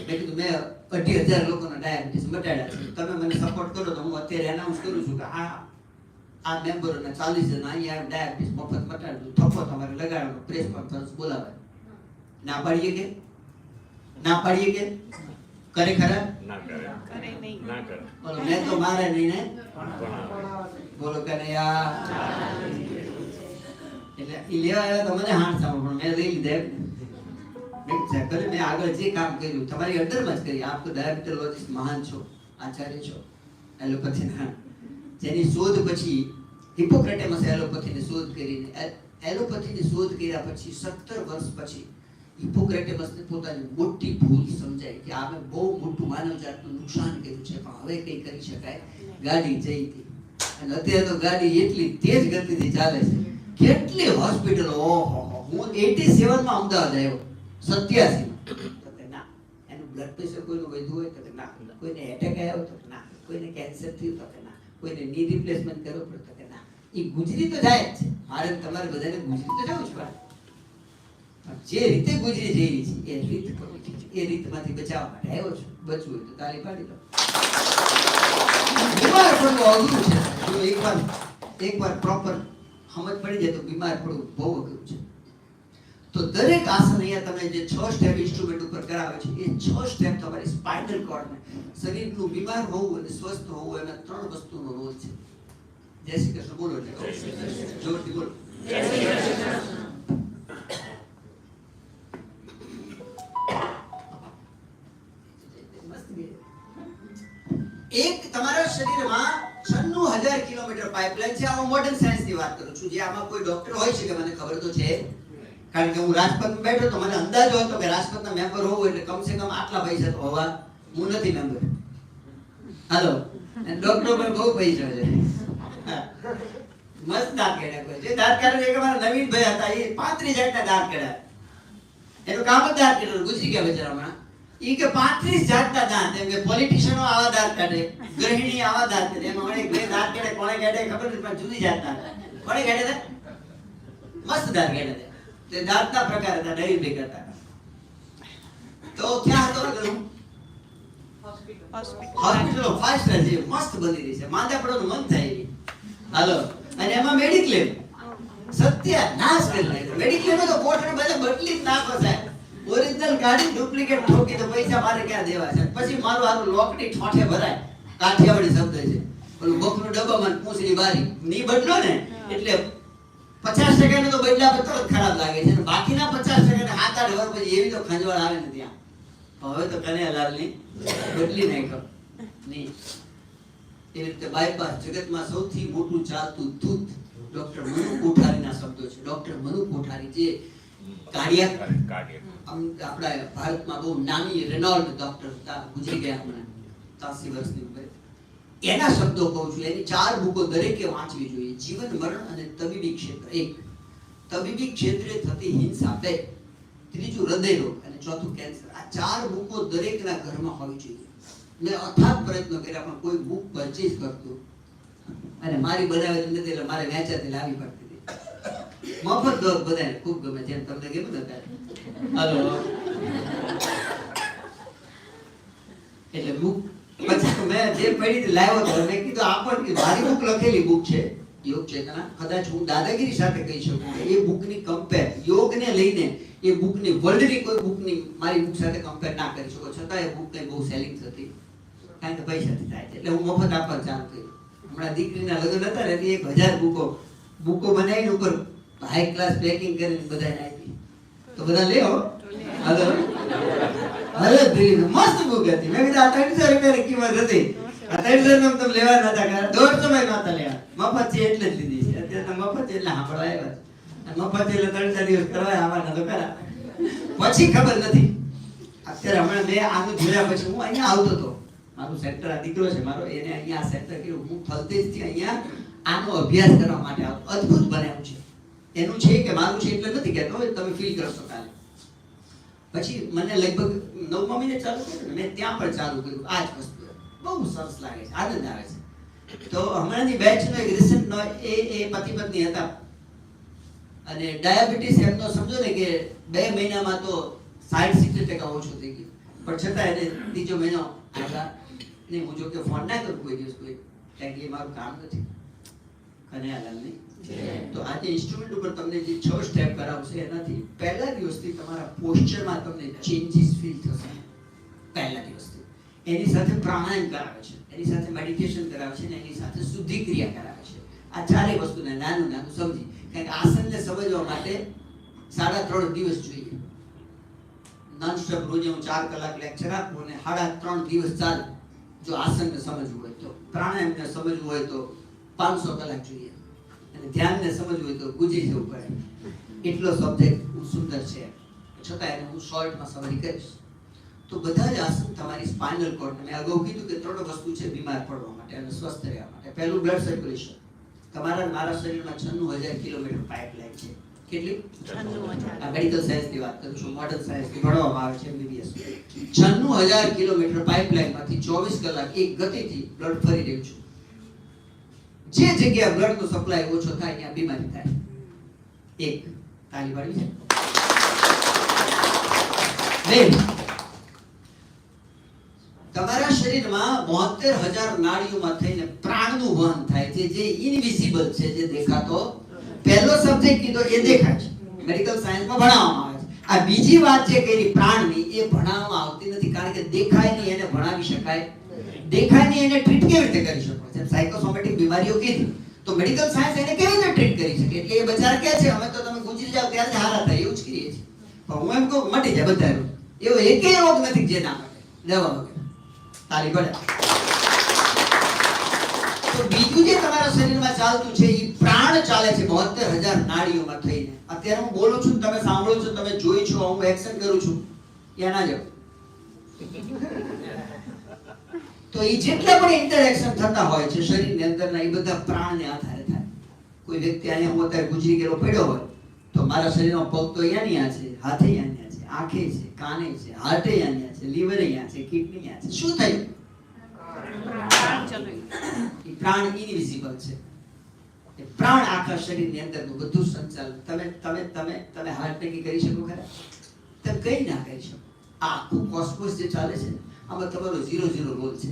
મેં કીધું મેં 28000 લોકોના ડાયાબિટીસ મટાડ્યા છે. તમે મને સપોર્ટ કરો તો હું અત્યારે એનાઉન્સ કરું છું કે હા આ મેમ્બરોને 40 જણ અહીંયા ડાયાબિટીસ મફત મટાડવું, થપ્પો તમારે લગાડવાનો, પ્રેસ કોન્ફરન્સ બોલાવે. ના પાડીએ કે કરે ખરા? ના કરે. બોલો મેં તો મારે નહીં ને. બોલો કનૈયા. એટલે ઈ લેવા આવ્યા તો મને હાથ સાંભળો, પણ મેં લઈ લીધા એમ ને. મેં આગળ જે કામ કર્યું તમારી અંડરમાં જ કરી. આપ તો ડાયાબિટોલોજીસ્ટ મહાન છો, આચાર્ય છો એલોપેથીના, જેની શોધ પછી હિપોક્રેટેમસે એલોપેથીની શોધ કરીને, એલોપેથીની શોધ કર્યા પછી 17 વર્ષ પછી હિપોક્રેટેમસને પોતાની મોટી ભૂલ સમજાય કે આમે બહુ મોટું માનવજાતનું નુકસાન કર્યું છે, પણ હવે કંઈ કરી શકાય. ગાડી જઈ હતી અને અત્યારે તો ગાડી એટલી તેજ ગતિથી ચાલે છે. કેટલી હોસ્પિટલો! ઓહો, હું 87 માં અમદાવાદ આવ્યો, 87 તો કે ના. એનું બ્લડ પ્રેશર કોઈનું વધ્યું હોય તો કે ના, કોઈને એટેક આવ્યો તો કે ના, કોઈને કેન્સર થયું તો કે ના, કોઈને ની રિપ્લેસમેન્ટ કરવો પડે તો કે ના. એ ગુજરી તો જાય જ છે. મારે તમારે બધાને ગુજરી તો જવું જ પડે. જે રીતે ગુજરી જઈ છે એ રીત કરવી છે. એ રીતમાંથી બચાવવા માટે આવ્યો છું. બચવું હોય તો તાળી પાડી દો. બીમાર પડવું અઘરું છે. જો એકવાર પ્રોપર સમજ પડી જાય તો બીમાર પડવું બહુ અઘરું છે. તો દરેક આસન અહીંયા તમે જે 6 સ્ટેપ ઇન્સ્ટ્રુમેન્ટ ઉપર કરાવે છે, એ 6 સ્ટેપ તમારી સ્પાઇનલ કોર્ડને, શરીરનું બીમાર હોવું અને સ્વસ્થ હોવું, એમાં 3 વસ્તુનો રોલ છે. જય શ્રી કૃષ્ણ બોલો એટલે જોરથી બોલો. એક તમારા શરીરમાં 96,000 કિલોમીટર પાઇપલાઇન છે. આ મોડર્ન સાયન્સની વાત કરું છું. જે આમાં કોઈ ડોક્ટર હોય છે કે મને ખબર તો છે, કારણ કે હું રાજપથમાં બેઠો તો મને અંદાજો હતો કે રાજપથના મેમ્બર હોવું એટલે કમસે કમ આટલા પૈસા તો હોવા. હું નથી મેમ્બર. હાલો, ડોક્ટર પર બહુ પૈસા છે. મસ્ત દાંત કાઢ્યા કોઈ. જે દાંત કાઢે એક અમારા નવીનભાઈ હતા, એ 35 જાતના દાંત કાઢ્યા. એનું કામ જ દાંત કાઢવાનું. ગુજરી ગયા બિચારા હમણાં. ઈ કે 35 જાતના દાંત, એમ કે પોલિટિશિયનો આવા દાંત કાઢે, ગૃહિણી આવા દાંત કાઢે. એમાં મને બે દાંત કાઢે, કોણે કાઢે ખબર નથી, પણ જુદી જાતના. કોણે કાઢે છે? મસ્ત દાંત કાઢે છે. તે દાંતના પ્રકાર હતા, ડરી ભે કરતા. તો ક્યાં હતો ને? હોસ્પિટલ 5 સ્ટાર જે મસ્ત બની રહી છે. માંદા પડવાનું મન થાય. હાલો, અને એમાં મેડિક્લેમ સત્યાનાશ કરી નાખ્યો. મેડિક્લેમ તો કોઠને બધે બદલી જ નાખો સાહેબ. ઓરિજિનલ ગાડી ડુપ્લિકેટ ઠોકી તો પૈસા મારે ક્યાં દેવા છે? પછી મારું હારું લોકની ઠોઠે ભરાય. કાઠિયાવાડી શબ્દ છે. ઓલું બકરું ડબ્બામાં પૂંછડી બારી ની બદલો ને એટલે 50% તો બદલા પર તરત ખરાબ લાગે છે, અને બાકીના 50% 7-8 વર્ષ પછી એવી તો ખંજવાળ આવે ને ત્યાં. હવે તો કનૈયાલાલની બદલી નાખ્યો નહીં. એવી રીતે બાયપાસ જગતમાં સૌથી મોટું ચાલતું દૂત ડોક્ટર મનુ કોઠારીના શબ્દો છે. ડોક્ટર મનુ કોઠારી જે આપણા ભારતમાં બહુ નામી રેનોલ્ડ ડોક્ટર હતા, ગુજરી ગયા હમણાં 83 વર્ષની ઉંમરે. એના શબ્દો કહું છું. એની 4 બુકો દરેકે વાંચવી જોઈએ. જીવન મરણ અને તબીબી ક્ષેત્ર 1, તબીબી ક્ષેત્રે થતી હિંસા 2, ત્રીજું હૃદય રોગ અને ચોથું કેન્સર. આ 4 બુકો દરેકના ઘરમાં હોવી જોઈએ. મેં અથાગ પ્રયત્નો કર્યા પણ કોઈ બુક પરચેઝ કરતું, અને મારી બનાવેલી નથી એટલે મારે વેચાતી લાવી પડતી હતી. મફત દોર બધાને ખૂબ ગમે, જેમ તમને કેમ નતા. હાલો, એટલે બુક પછી મેં જે પડી લાવ્યો તો મેં કીધું આપણ મારી બુક લખેલી બુક છે યોગ ચેતના. કદાચ હું દાદાગીરી સાથે કહી શકું કે એ બુકની કમ્પેર યોગને લઈને એ બુકની વર્લ્ડની કોઈ બુકની મારી બુક સાથે કમ્પેર ના કરી શકો. છતાં એ બુક બહુ સેલિંગ થતી, કારણ કે પૈસાથી થાય છે. એટલે હું મફત આપવા ચાલુ કર્યું. હમણાં દીકરીના લગ્ન હતા ને, 1000 બુકો બનાવીને ઉપર હાઈ ક્લાસ પેકિંગ કરીને બધાને આપી. તો બધા લેવો. હાલો, હાલો, મસ્ત બુક હતી. મેં કીધું આ 300 રૂપિયાની કિંમત હતી, આ 300 નો તમે લેવા નતા કર્યા, 150 માં નતા લેવા. મફત છે એટલે જ લીધી છે. અત્યારે મફત છે એટલે સાંભળવા આવ્યા છે. મફત છે એટલે 3-4 દિવસ કરવા આવવાના તો ખરા. પછી ખબર નથી. અત્યારે હમણાં મેં આનું જોયા પછી હું અહીંયા આવતો હતો. મારું સેન્ટર આ દીકરો છે મારો, એને અહીંયા સેન્ટર કર્યું. હું ફલતેજથી અહીંયા આનો અભ્યાસ કરવા માટે આવતો. અદ્ભુત બનાવ્યું છે. એનું છે કે મારું છે એટલે નથી કહેતો, તમે ફીલ કરશો કાલે. પછી મને લગભગ 9મા મહિને ચાલુ કર્યું ને, મેં ત્યાં પણ ચાલુ કર્યું આ જ વસ્તુ. બહુ સરસ લાગે છે, આનંદ આવે છે. તો હમણાંની બેચનો એક રિસન્ટ એ પતિ પત્ની હતા, અને ડાયાબિટીસ એમનો સમજો ને કે 2 મહિનામાં તો 60-70% ઓછું થઈ ગયું. પણ છતાં એને 3જો મહિનો આવ્યા નહીં. હું જો કે ફોન ના કરું કોઈ દિવસ કોઈ, કારણ કે એ મારું કામ નથી. કનૈયાલાલની તો આજે ઇન્સ્ટ્રુમેન્ટ ઉપર તમને જે 6 સ્ટેપ કરાવશે એનાથી પહેલા દિવસથી તમારા પોસ્ચરમાં તમને ચેન્જીસ ફીલ થશે. પહેલા દિવસથી એની સાથે પ્રાણાયામ કરાવે છે, એની સાથે મેડિટેશન કરાવે છે, અને એની સાથે શુદ્ધિ ક્રિયા કરાવે છે. આ ચારે વસ્તુને નાનું નાનું સમજી, કારણ કે આસનને સમજવા માટે 3.5 દિવસ જોઈએ. નોન સ્ટોપ રોજ હું 4 કલાક લેક્ચર આપું અને 3.5 દિવસ ચાલે. જો આસનને સમજવું હોય તો, પ્રાણાયામને સમજવું હોય તો 500 કલાક જોઈએ, અને ધ્યાનને સમજવું હોય તો ગુજરી જવું પડે. એટલો સબ્જેક્ટ સુંદર છે, છતાં એને હું શોર્ટમાં સમરી કરીશ. તો બધા જ આસન તમારી સ્પાઇનલ કોર્ડ, મેં અગાઉ કીધું કે 3 વસ્તુ છે બીમાર પડવા માટે અને સ્વસ્થ રહેવા માટે. પહેલું બ્લડ સર્ક્યુલેશન. તમારા મારા શરીરમાં 96,000 કિલોમીટર પાઇપલાઇન છે. કેટલી? 96,000. મેડિકલ સાયન્સની વાત કરું છું, મોડર્ન સાયન્સથી ભણવામાં આવે છે MBBS. 96,000 કિલોમીટર પાઇપલાઇનમાંથી 24 કલાક એક ગતિથી બ્લડ ફરી રહ્યું છે. જે જગ્યાએ બ્લડનો સપ્લાય ઓછો થાય ત્યાં બીમારી થાય. એક તાળી પાડવી છે. બે, તમારા શરીરમાં 72,000 નાડીઓમાં થઈને પ્રાણનું વહન થાય છે, જે ઇનવિઝિબલ છે, જે દેખાતો. પહેલો સબ્જેક્ટ કીધો એ દેખાય છે, મેડિકલ સાયન્સમાં ભણાવવામાં આવે છે. આ બીજી વાત જે કરી પ્રાણની, એ ભણાવવામાં આવતી નથી, કારણ કે દેખાય નહીં એને ભણાવી શકાય, દેખાય નહીં એને ટ્રીટ કેવી રીતે કરી શકો? જેમ સાયકોસોમેટિક બીમારીઓ કીધી, તો મેડિકલ સાયન્સ એને કેવી રીતે ટ્રીટ કરી શકે? એટલે એ બચાર કહે છે અમે તો તમે ગુજરી જાવ ત્યારે જ હારા થાય એવું જ કરીએ છીએ. પણ હું એમ કહું મટી જાય બધા રોગ. એવો એકેય રોગ નથી જે ના મટે. દવા વગર તાલી પડે. તો બીજું જે તમારા શરીરમાં ચાલતું છે એ પ્રાણ ચાલે છે 72,000 નાડીઓમાં થઈને. અત્યારે હું બોલું છું, તમે સાંભળો છો, તમે જોઈ છો, હું એક્શન કરું છું, ત્યાં ના જાવ. તો એ જેટલા પણ ઇન્ટરેક્શન થતા હોય છે શરીરની અંદરના, એ બધા પ્રાણને આધારે થાય. કોઈ વ્યક્તિ અહીંયા હું અત્યારે ગુજરી ગયેલો પડ્યો હોય તો મારા શરીરમાં પગ તો અહીંયા છે, હાથે અહીંયા છે, આંખે છે, કાને છે, હાર્ટે અહીંયા છે, લીવર અહીંયા છે, કિડની અહીંયા છે. શું થયું? એ પ્રાણ ઇનવિઝિબલ છે. એ પ્રાણ આખા શરીરની અંદરનું બધું સંચાલન. તમે હાર્ટ નક્કી કરી શકો ખરા? તમે કઈ ના કરી શકો. આ આખું કોસ્મોસ જે ચાલે છે આમાં તમારો 0-0 રોલ છે.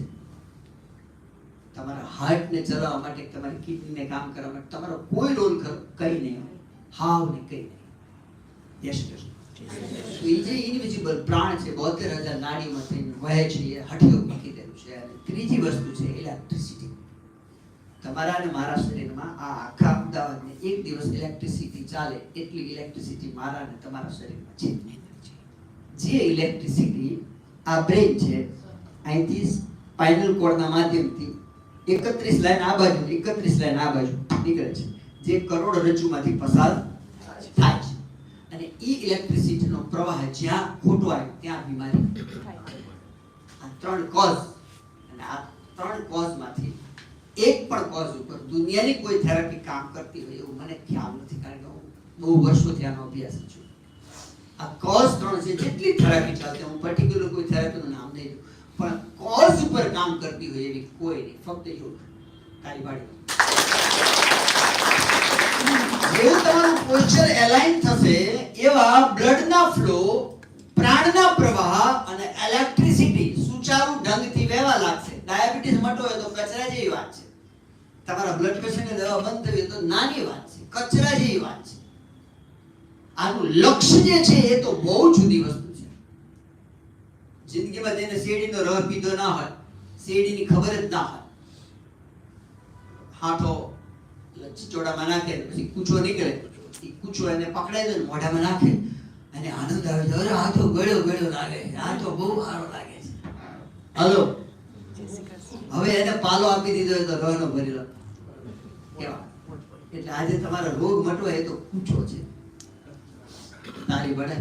તમારા હાર્ટને ચલાવવા માટે, તમારી કિડનીને કામ કરવા માટે તમારો કોઈ રોલ કઈ નહીં, હાવ ને કઈ નહીં. Yes yes. તો એ જે ઇનવિઝિબલ પ્રાણ છે 72,000 નાડીમાં થઈને વહે છે, એ હઠીઓ મૂકી દેલું છે. અને ત્રીજી વસ્તુ છે ઇલેક્ટ્રિસિટી. તમારા અને મારા શરીરમાં આ આખા અમદાવાદને એક દિવસ ઇલેક્ટ્રિસિટી ચાલે એટલી ઇલેક્ટ્રિસિટી મારા અને તમારા શરીરમાં છે. જે ઇલેક્ટ્રિસિટી આ બ્રેન છે, અહીંથી સ્પાઇનલ કોર્ડના માધ્યમથી 31 લાઈન આ બાજુ, 31 લાઈન આ બાજુ નીકળે છે, જે કરોડરજ્જુમાંથી પસાર થાય છે. અને એ ઇલેક્ટ્રિસિટીનો પ્રવાહ જ્યાં ખોટો આવે ત્યાં બીમારી થાય. આ 3 કોઝ, અને આ 3 કોઝમાંથી એક પણ કોઝ ઉપર દુનિયાની કોઈ થેરાપી કામ કરતી હોય એવું મને ખ્યાલ નથી, કારણ કે હું બહુ વર્ષોથી આનો અભ્યાસ છું. આ કોઝ 3 છે. જેટલી થેરાપી ચાલતી, હું પર્ટિક્યુલર કોઈ થેરાપીનું નામ નહીં દઉં, પણ કોઝ ઉપર કામ કરતી હોય એવી કોઈ નહીં, ફક્ત યોગ. તાળી પાડી. જેવું તમારું પોસ્ચર એલાઇન થશે એવા બ્લડના ફ્લો, પ્રાણના પ્રવાહ અને ઇલેક્ટ્રિસિટી સુચારુ ઢંગથી વહેવા લાગશે. ડાયાબિટીસ મટો હોય તો કચરા જેવી વાત છે. તમારા બ્લડ પ્રેશરની દવા બંધ થઈ તો નાની વાત છે, કચરા જેવી વાત છે. આનું લક્ષ્ય જે છે એ તો બહુ જુદી વસ્તુ છે. જિંદગીમાં જેને શેરડીનો રસ પીધો ના હોય, શેરડીની ખબર જ ના હોય, હાથો ચીચોડામાં નાખે પછી કૂચો નીકળે, એ કૂચો એને પકડાઈ દે, મોઢામાં નાખે અને આનંદ આવે છે, અરે આ તો ગળ્યો લાગે, આ તો બહુ સારો લાગે છે. હલો, હવે એને પાલો આપી દીધો તો રહનો ભરી લો કેવા. એટલે આજે તમારો રોગ મટવા એ તો કૂચો છે. તારી બળે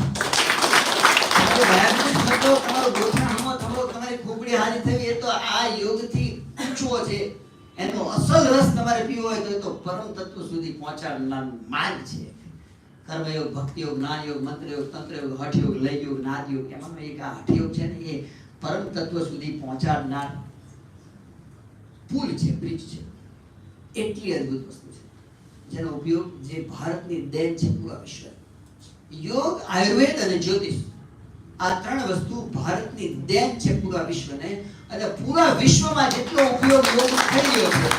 તમારો ગોઠણમાં તમારી ખોપડી હારી થઈ એ તો આ યોગથી કૂચો છે. એનો અસલ રસ તમારે પીવો હોય તો એ તો પરમ તત્વ સુધી પહોંચાડનાર માર્ગ છે. કર્મયોગ, ભક્તિ યોગ, જ્ઞાન યોગ, મંત્ર યોગ, તંત્ર યોગ, હઠ યોગ, લય યોગ, નાદ યોગ, એમાં એક આ હઠ યોગ છે ને એ પરમ તત્વ સુધી પહોંચાડનાર પુલ છે, બ્રિજ છે. એટલી અદ્ભુત વસ્તુ છે જેનો ઉપયોગ, જે ભારતની દેન છે પૂરા વિશ્વ. યોગ, આયુર્વેદ અને જ્યોતિષ, આ 3 વસ્તુ ભારતની દેન છે પૂરા વિશ્વને. અને પૂરા વિશ્વમાં જેટલો ઉપયોગ યોગ થઈ રહ્યો છે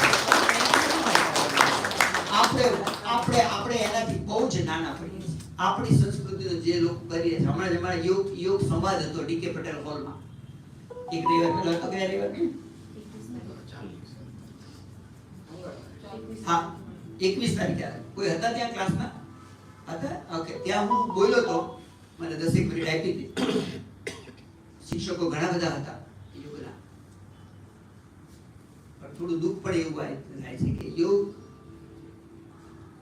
આપણે એનાથી બહુ જ નાના પડીએ છીએ. આપણી સંસ્કૃતિનો જે લોકો કરીએ છે, હમણાં જ અમારા યોગ સંવાદ હતો ડીકે પટેલ હોલમાં. એક રવિવાર પહેલા હતો, કયા રવિવાર? હા, 21 તારીખે. કોઈ હતા ત્યાં ક્લાસમાં? હતા? ઓકે. ત્યાં હું બોલ્યો તો, મને 10 મિનિટ આપી હતી. શિક્ષકો ઘણા બધા હતા યોગના. પણ થોડું દુઃખ પડે એવું થાય છે કે યોગ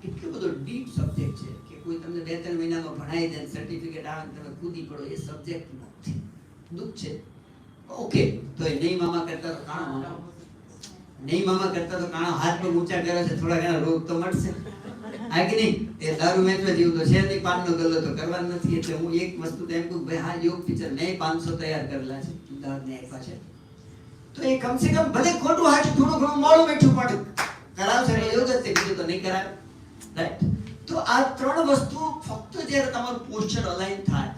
કેટલો બધો ડીપ સબ્જેક્ટ છે કે કોઈ તમને 2-3 મહિનામાં ભણાવી દે, સર્ટિફિકેટ આવે, તમે કૂદી પડો, એ સબ્જેક્ટ નથી. દુઃખ છે. ઓકે, તો એ નહીં મામા કરતા તો કાણો નહીં મામા કરતા તો કાણો હાથ પગ ઊંચા કરે છે, થોડા ઘણા રોગ તો મળશે. આ કે નહીં? એ દારૂ વેચવા જેવું તો છે નહીં, પાનનો ગલ્લો તો કરવાનો નથી. એટલે હું એક વસ્તુ તો એમ કહું, ભાઈ હા, યોગ ટીચર મેં 500 તૈયાર કરેલા છે, અમદાવાદને આપ્યા છે. તો એ કમસે કમ ભલે ખોટું હાચું થોડું ઘણું મોડું બેઠું પડે કરાવશે એટલે યોગ જ છે, બીજું તો નહીં કરાવે. રાઈટ? તો આ 3 વસ્તુ ફક્ત જ્યારે તમારું પોસ્ચર અલાઈન થાય,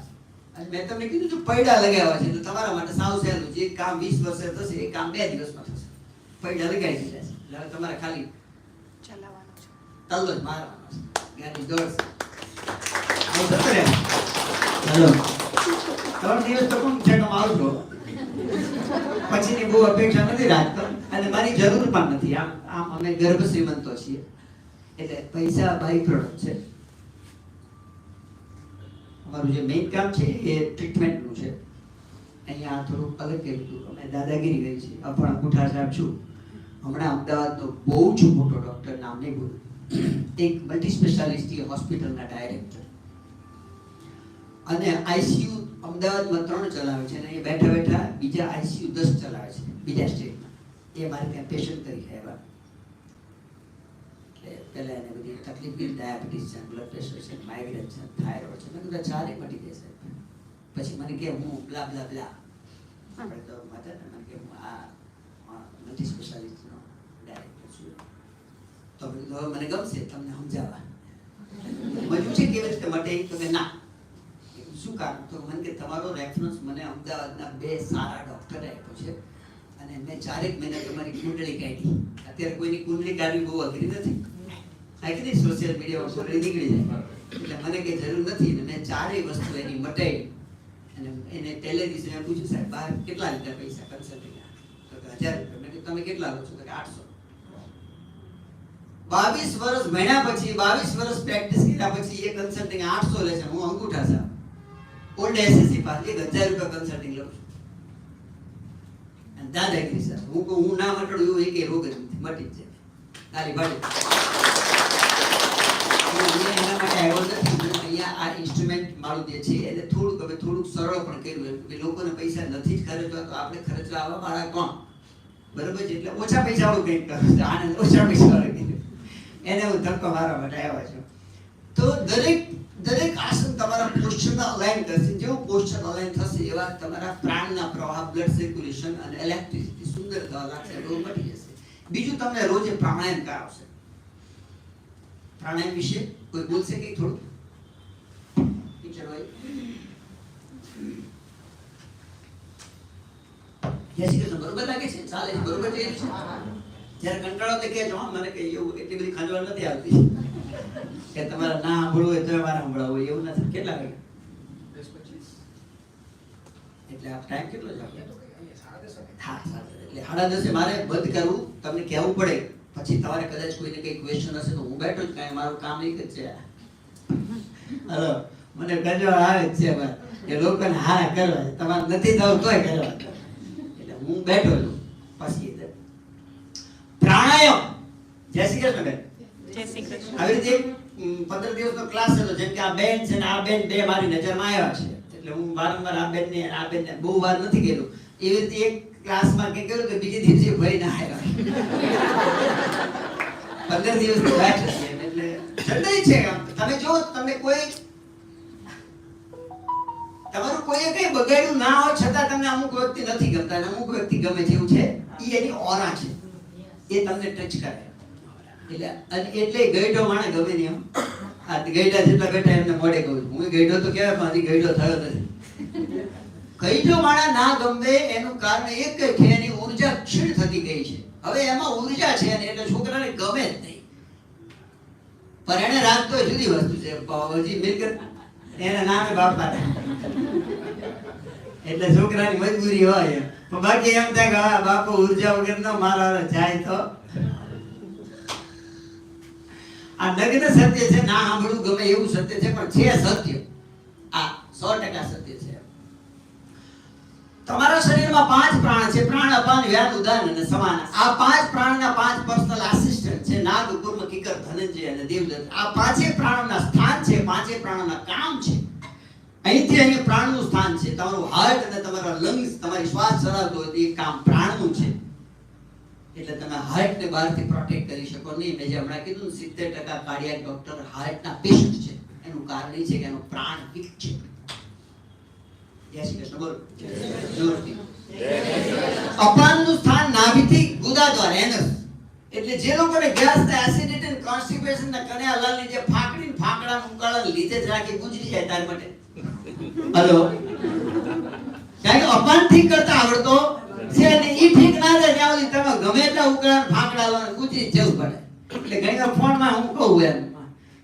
અને મેં તમને કીધું જો પૈડા લગાવ્યા છે તો તમારા માટે સાવ સહેલું. જે કામ 20 વર્ષે થશે એ કામ 2 દિવસમાં થશે. પૈડા લગાવી દીધા છે એટલે હવે તમારે ખાલી ચલાવવાનું છે, તલ્લો જ મારવાનો છે, ગાડી દોડશે. આવું થતું રહે. ચાલો 3 દિવસ તો કોણ છેકમ આવજો, પછીની બહુ અપેક્ષા નથી રાખતો અને મારી જરૂર પણ નથી. આમ અમે ગર્ભ શ્રીમંતો છીએ એટલે પૈસા બાય પ્રોડક્ટ છે. અમારું જે મેઇન કામ છે એ ટ્રીટમેન્ટનું છે. અહીંયા થોડું અલગ કર્યું, અમે દાદાગીરી કરી છે. અપણ અંગૂઠા સાહેબ છું, હમણાં અમદાવાદનો બહુ જ મોટો ડોક્ટર, નામ નહીં બોલું, એક મલ્ટી સ્પેશિયાલિટી હોસ્પિટલના ડાયરેક્ટર, અને આઈસીયુ અમદાવાદમાં 3 ચલાવે છે અને અહીંયા બેઠા બેઠા બીજા આઈસીયુ 10 ચલાવે છે બીજા સ્ટેટમાં. એ મારે ત્યાં પેશન્ટ તરીકે આવ્યા. એટલે પહેલા એને બધી તકલીફ ગઈ, ડાયાબિટીસ છે, બ્લડ પ્રેશર છે, માઇગ્રેન છે, થાઇરોઇડ છે. મેં કીધું 4 મટી જશે. પછી મને કે હું બ્લા બ્લા બ્લા આપણે તો માતા મને કે હું આ મલ્ટી સ્પેશિયાલિટીનો ડાયરેક્ટર છું. તો મેં કીધું હવે મને ગમશે તમને સમજાવવા. મજું છે કેવી રીતે મટે? તો કે ના. શું કારણ? તો મને કે તમારો રેફરન્સ મને અમદાવાદના 2 સારા ડોક્ટરે આપ્યો છે અને મેં 4 મહિના તમારી કુંડળી કાઢી. અત્યારે કોઈની કુંડળી કાઢવી બહુ અઘરી નથી. આ કે નહીં, સોશિયલ મીડિયા ઉપર નીકળી જાય. એટલે મને કઈ જરૂર નથી ને મેં 4 વસ્તુ એની મટાઈ. અને એને પહેલે દિવસે મેં પૂછ્યું, સાહેબ બહાર કેટલા લીધા પૈસા કન્સલ્ટિંગ? તો કે 1000 રૂપિયા. મેં કીધું તમે કેટલા લો છો? તો કે 800. 22 વર્ષ ભણ્યા પછી, 22 વર્ષ પ્રેક્ટિસ કર્યા પછી એ કન્સલ્ટિંગ 800 લે છે. હું અંગૂઠા સાહેબ ઓલ્ડ એસએસસી પાસ 1000 રૂપિયા કન્સલ્ટિંગ લઉં છું. અને દાદાગીરી સર હું ના મટડું એવું એક રોગ જ નથી, મટી જ જાય તારી ભાડી. એના માટે આવ્યો નથી. અહીંયા આ ઇન્સ્ટ્રુમેન્ટ મારું જે છે એટલે થોડુંક સરળ પણ કર્યું કે લોકોને પૈસા નથી જ ખર્ચવા તો આપણે ખર્ચવા આવવા વાળા કોણ? બરોબર છે? એટલે ઓછા પૈસા વાળું કંઈક કરે છે. આનંદ ઓછા પૈસા વાળું કીધું એને હું ધક્કો મારવા માટે આવ્યો છું. તો દરેક આસન તમારા પોસ્ચરને અલાઈન કરશે. જેવું પોસ્ચર અલાઈન થશે એવા તમારા પ્રાણના પ્રવાહ, બ્લડ સર્ક્યુલેશન અને ઇલેક્ટ્રિસિટી સુંદર થવા લાગશે, રોગ મટી જશે. બીજું તમને રોજે પ્રાણાયામ કરાવશે. પ્રાણાયામ વિશે કોઈ બોલશે કે થોડું? ટીચર હોય બરોબર લાગે છે? ચાલે છે? બરોબર છે? જ્યારે કંટાળો તો કહેજો, મને કઈ એવું એટલી બધી ખંજવાળ નથી આવતી કે તમારે ના સાંભળવું હોય તો મારે સંભળાવવું હોય એવું નથી. કેટલા વાગે? 10:25. એટલે આ ટાઈમ કેટલો છે? હા, એટલે 10:30 મારે બંધ કરવું, તમને કહેવું પડે. પછી તમારે કદાચ કોઈને કઈ ક્વેશ્ચન હશે તો હું બેઠો જ, કાંઈ મારું કામ એક જ છે. હલો, મને કંજવાળ આવે જ છે કે લોકોને હારા કરવા છે, તમારે નથી થવું તોય કરવા. એટલે હું બેઠો છું. પછી પ્રાણાયામ. જય શ્રી કૃષ્ણ બેન. જય શ્રી કૃષ્ણ. આવી રીતે 15 દિવસનો ક્લાસ હતો. જેમ કે આ બેન છે ને આ બેન 2 મારી નજરમાં આવ્યા છે એટલે હું વારંવાર આ બેનને બહુ વાર નથી કહેલું. એવી રીતે એક ક્લાસમાં કે કહ્યું કે બીજે દિવસે ભરી ના આવ્યા. 15 દિવસની વાત છે એટલે જલ્દી છે. તમે જો તમને કોઈ તમારું કોઈએ કઈ બગાડ્યું ના હોય છતાં તમને અમુક વ્યક્તિ નથી ગમતા અને અમુક વ્યક્તિ ગમે છે, એવું છે. એ એની ઓરા છે, એ તમને ટચ કરે. એટલે ગઈઢો માણસ ગમે નહીં. આ ગઈઢા જેટલા બેઠા એમને મોઢે કહું છું, હું ગઈઢો તો કહેવાય પણ હજી ગઈઢો થયો નથી. ગઈઢો માણસ ના ગમે એનું કારણ એક જ છે, એની ઉર્જા ક્ષીણ થતી ગઈ છે. હવે એમાં ઉર્જા છે એટલે છોકરાને ગમે જ નહીં. પણ એને રાખતો હોય જુદી વસ્તુ છે. હજી મિલકત એના નામે બાપા એટલે છોકરાની મજબૂરી હોય. પણ બાકી એમ થાય કે હા બાપુ ઉર્જા વગર નો મારા જાય તો આ નગ્ન સત્ય છે. ના સાંભળવું ગમે એવું સત્ય છે, પણ છે સત્ય. આ 100% સત્ય છે. તમારા શરીરમાં 5 પ્રાણ છે: પ્રાણ, અપાન, વ્યાન, ઉદાન અને સમાન. આ 5 પ્રાણના 5 પર્સનલ આસિસ્ટન્ટ છે: નાગ, કુર્મ, કિકર, ધનંજય અને દેવદત્ત. આ 5 પ્રાણના સ્થાન છે, 5 પ્રાણના કામ છે. અહીંથી અહીં પ્રાણનું સ્થાન છે. તમારું હાર્ટ અને તમારા લંગ્સ, તમારી શ્વાસ ચલાવતો હોય એ કામ પ્રાણનું છે. એટલે તમે હાર્ટને બહારથી પ્રોટેક્ટ કરી શકો નહીં. મેં જે હમણાં કીધું 70% કાર્ડિયાક ડોક્ટર હાર્ટના પેશન્ટ છે. એનું કારણ એ છે કે એનો પ્રાણ વીક છે. જય શ્રી કૃષ્ણ બોલો. જોરથી. અપાનનું સ્થાન નાભિથી ગુદા દ્વારા એનસ. એટલે જે લોકોને ગેસ ને એસિડિટી અને કોન્સ્ટિપેશન ને કન્યાલાલની જે ફાકડીને ફાકડા ઉકાળા લીધે જ રાખી ગુજરી જાય તાર માટે. હલો. કારણ કે અપાન ઠીક કરતા આવડતો છે ને ઈ ઠીક ના થાય ત્યાં સુધી તમે ગમે એટલા ઉકાળા ફાકડા લાવવાનું ગુજરી જવું પડે. એટલે ઘણી વાર ફોનમાં હું કહું એમ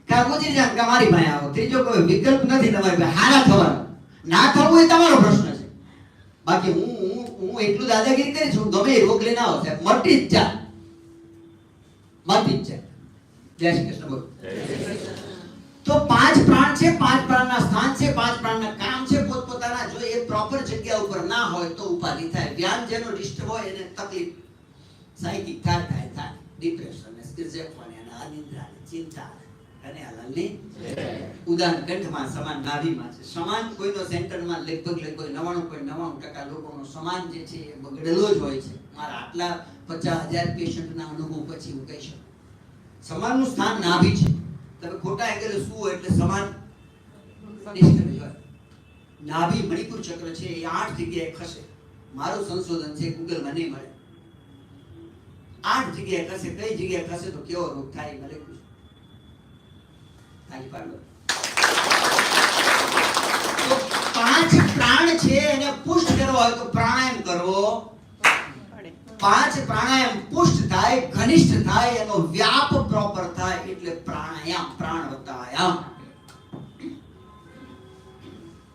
કે ગુજરી જાય કે મારી પાસે આવો. ત્રીજો કોઈ વિકલ્પ નથી તમારી પાસે. હારા થવાનો ના થવું એ તમારો પ્રશ્ન છે. બાકી હું એટલું દાદાગીરી કરી છું, ગમે એ રોગ લઈને આવો સાહેબ મટી જ જાય. મટી જ જાય. જય શ્રી કૃષ્ણ બોલો. તો 5 પ્રાણ છે, 5 પ્રાણના સ્થાન છે, 5 પ્રાણના કામ છે. પોતપોતાના જો એ પ્રોપર જગ્યા ઉપર ના હોય તો ઉપાધિ થાય. ધ્યાન જેનો ડિસ્ટર્બ હોય એને તકલીફ, સાયકિક થાય, ડિપ્રેશન, સ્કિઝોફ્રેનિયા, અનિદ્રા, ચિંતા. અને હાલની ઉદાન કંઠમાં, સમાન નાભીમાં છે. સમાન કોઈનો સેન્ટરમાં લગભગ 99.99% લોકોનો સમાન જે છે એ બગડેલો જ હોય છે. મારા આટલા 50,000 પેશન્ટના અનુભવ પછી હું કહી શકું સમાનનું સ્થાન નાભી છે. તમે ખોટા એંગલે શું એટલે સમાન નાભી મણિપુર ચક્ર છે એ 8 જગ્યાએ ખસે. મારું સંશોધન છે, ગૂગલમાં નહીં મળે. 8 જગ્યાએ ખસે. કઈ જગ્યાએ ખસે તો કેવો રોગ થાય ભલે તાજી પાડો. તો 5 પ્રાણ છે એને પુષ્ટ કરવો હોય તો પ્રાણાયામ કરવો. 5 પ્રાણાયામ પુષ્ટ થાય, ઘનિષ્ઠ થાય, એનો વ્યાપ પ્રોપર થાય એટલે પ્રાણાયામ. પ્રાણવતાયામ.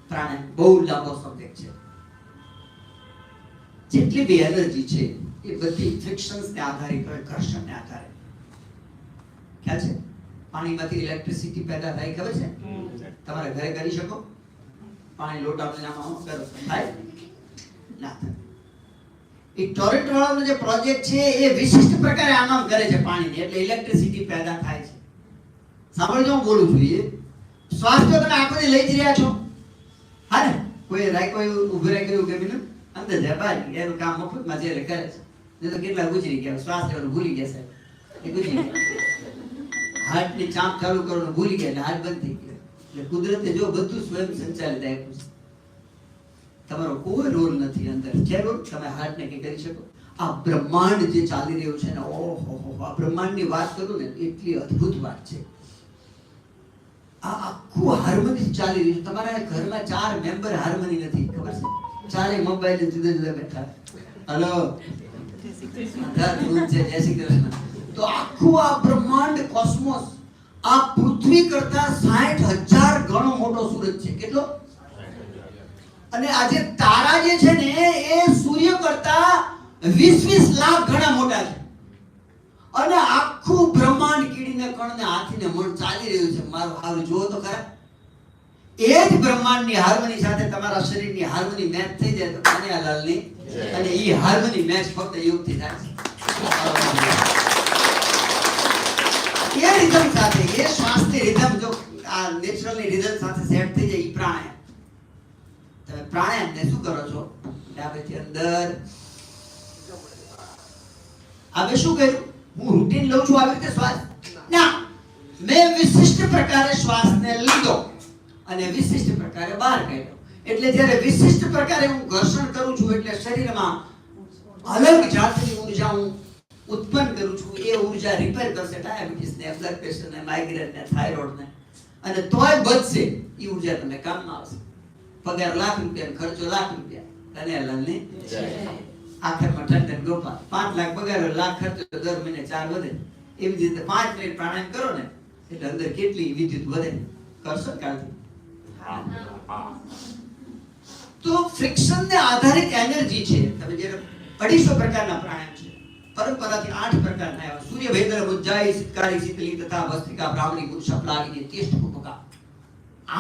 પ્રાણાયામ બહુ લાંબો સબ્જેક્ટ છે. જેટલી બી એનર્જી છે એ બધી ફ્રિક્શન્સ ને આધારે હોય, ઘર્ષણ ને આધારે. ખ્યાલ છે? પાણીમાંથી ઇલેક્ટ્રિસિટી પેદા થાય ખબર છે? તમારા ઘરે કરી શકો? પાણી લોટામાં નાખો કરો થાય? ના થાય. એ ટોરેન્ટ વાળાનો જે પ્રોજેક્ટ છે એ વિશિષ્ટ પ્રકારે આમ કરે છે પાણીને, એટલે ઇલેક્ટ્રિસિટી પેદા થાય છે. સાંભળજો હું બોલું છું. એ શ્વાસ તો તમે આંખોથી લઈ જ રહ્યા છો. હા ને? કોઈ ઉભું રાઈ કર્યું કે બીનું અંદર જાય બહાર એનું કામ મફતમાં જે કરે છે. નહીં તો કેટલા ગુજરી ગયા, શ્વાસ લેવાનું ભૂલી ગયા સાહેબ. એ ગુજરી ગયા. હાર્ટની ચાંપ ચાલુ કરવાનું ભૂલી ગયા એટલે હાર્ટ બંધ થઈ ગયો. એટલે કુદરતે જો બધું સ્વયં સંચાલિત આપ્યું છે. તમારો કોઈ રોલ નથી અંદર. છે રોલ? તમે હાર્ટને કઈ કરી શકો? આ બ્રહ્માંડ જે ચાલી રહ્યું છે ને, ઓહો, આ બ્રહ્માંડની વાત કરું ને એટલી અદ્ભુત વાત છે. આ આખું હાર્મની ચાલી રહ્યું છે. તમારા ઘરમાં 4 મેમ્બર હાર્મની નથી, ખબર છે? 4 મોબાઈલ જુદા જુદા બેઠા. હલો, જય શ્રી કૃષ્ણ. તો આખું આ બ્રહ્માંડ, કોસ્મોસ, આ પૃથ્વી કરતા 60,000 ગણો મોટો સૂરજ છે. કેટલો? અને આજે તારા જે છે ને એ સૂર્ય કરતા 20 લાખ ગણા મોટા છે. અને આખું બ્રહ્માંડ કીડીને કણને હાથીને મણ ચાલી રહ્યું છે. મારું હારું જુઓ તો ખરા. એ જ બ્રહ્માંડની હાર્મની સાથે તમારા શરીરની હાર્મની મેચ થઈ જાય તો કન્યાલાલની અને ઈ હાર્મની મેચ ફક્ત યોગથી થાય છે. એ રિધમ સાથે, એ શ્વાસની રિધમ જો આ નેચરલની રિધમ સાથે સેટ થઈ જાય ઈ પ્રાણાયામ. તમે પ્રાણાયામને શું કરો છો? ડાબેથી અંદર. હવે શું કર્યું? હું રૂટીન લઉં છું આવી રીતે શ્વાસ? ના, મેં વિશિષ્ટ પ્રકારે શ્વાસને લીધો અને વિશિષ્ટ પ્રકારે બહાર કાઢ્યો. એટલે જ્યારે વિશિષ્ટ પ્રકારે હું ઘર્ષણ કરું છું એટલે શરીરમાં અલગ જાતની ઊર્જા હું ઉત્પન્ન કરું છું. એ ઊર્જા રિપેર કરશે ડાયાબિટીસ ને, બ્લડ પ્રેશર ને, માઇગ્રેન ને, થાઇરોઇડ ને, અને તોય બચશે. એ ઊર્જા તમને કામમાં આવશે. પગાર ₹1,00,000, ખર્ચો ₹1,00,000. કન્યાલાલની આખરમાં ઠંડન ગોપાલ 5 લાખ પગાર, લાખ ખર્ચો, દર મહિને 4 વધે. એવી રીતે 5 મિનિટ પ્રાણાયામ કરો ને એટલે અંદર કેટલી વિદ્યુત વધે કરશો કાલથી. તો ફ્રિક્શન ને આધારિત એનર્જી છે. તમે જે 250 પ્રકારના પ્રાણાયામ છે, પરંપરાથી 8 પ્રકારના આવ્યા. સૂર્ય ભેદ્ર ઉજ્જાઈ સિતકારી શીતલી તથા વસ્ત્રિકા બ્રાહ્મણી પુરુષ પ્લાગિની ટેસ્ટ પુપકા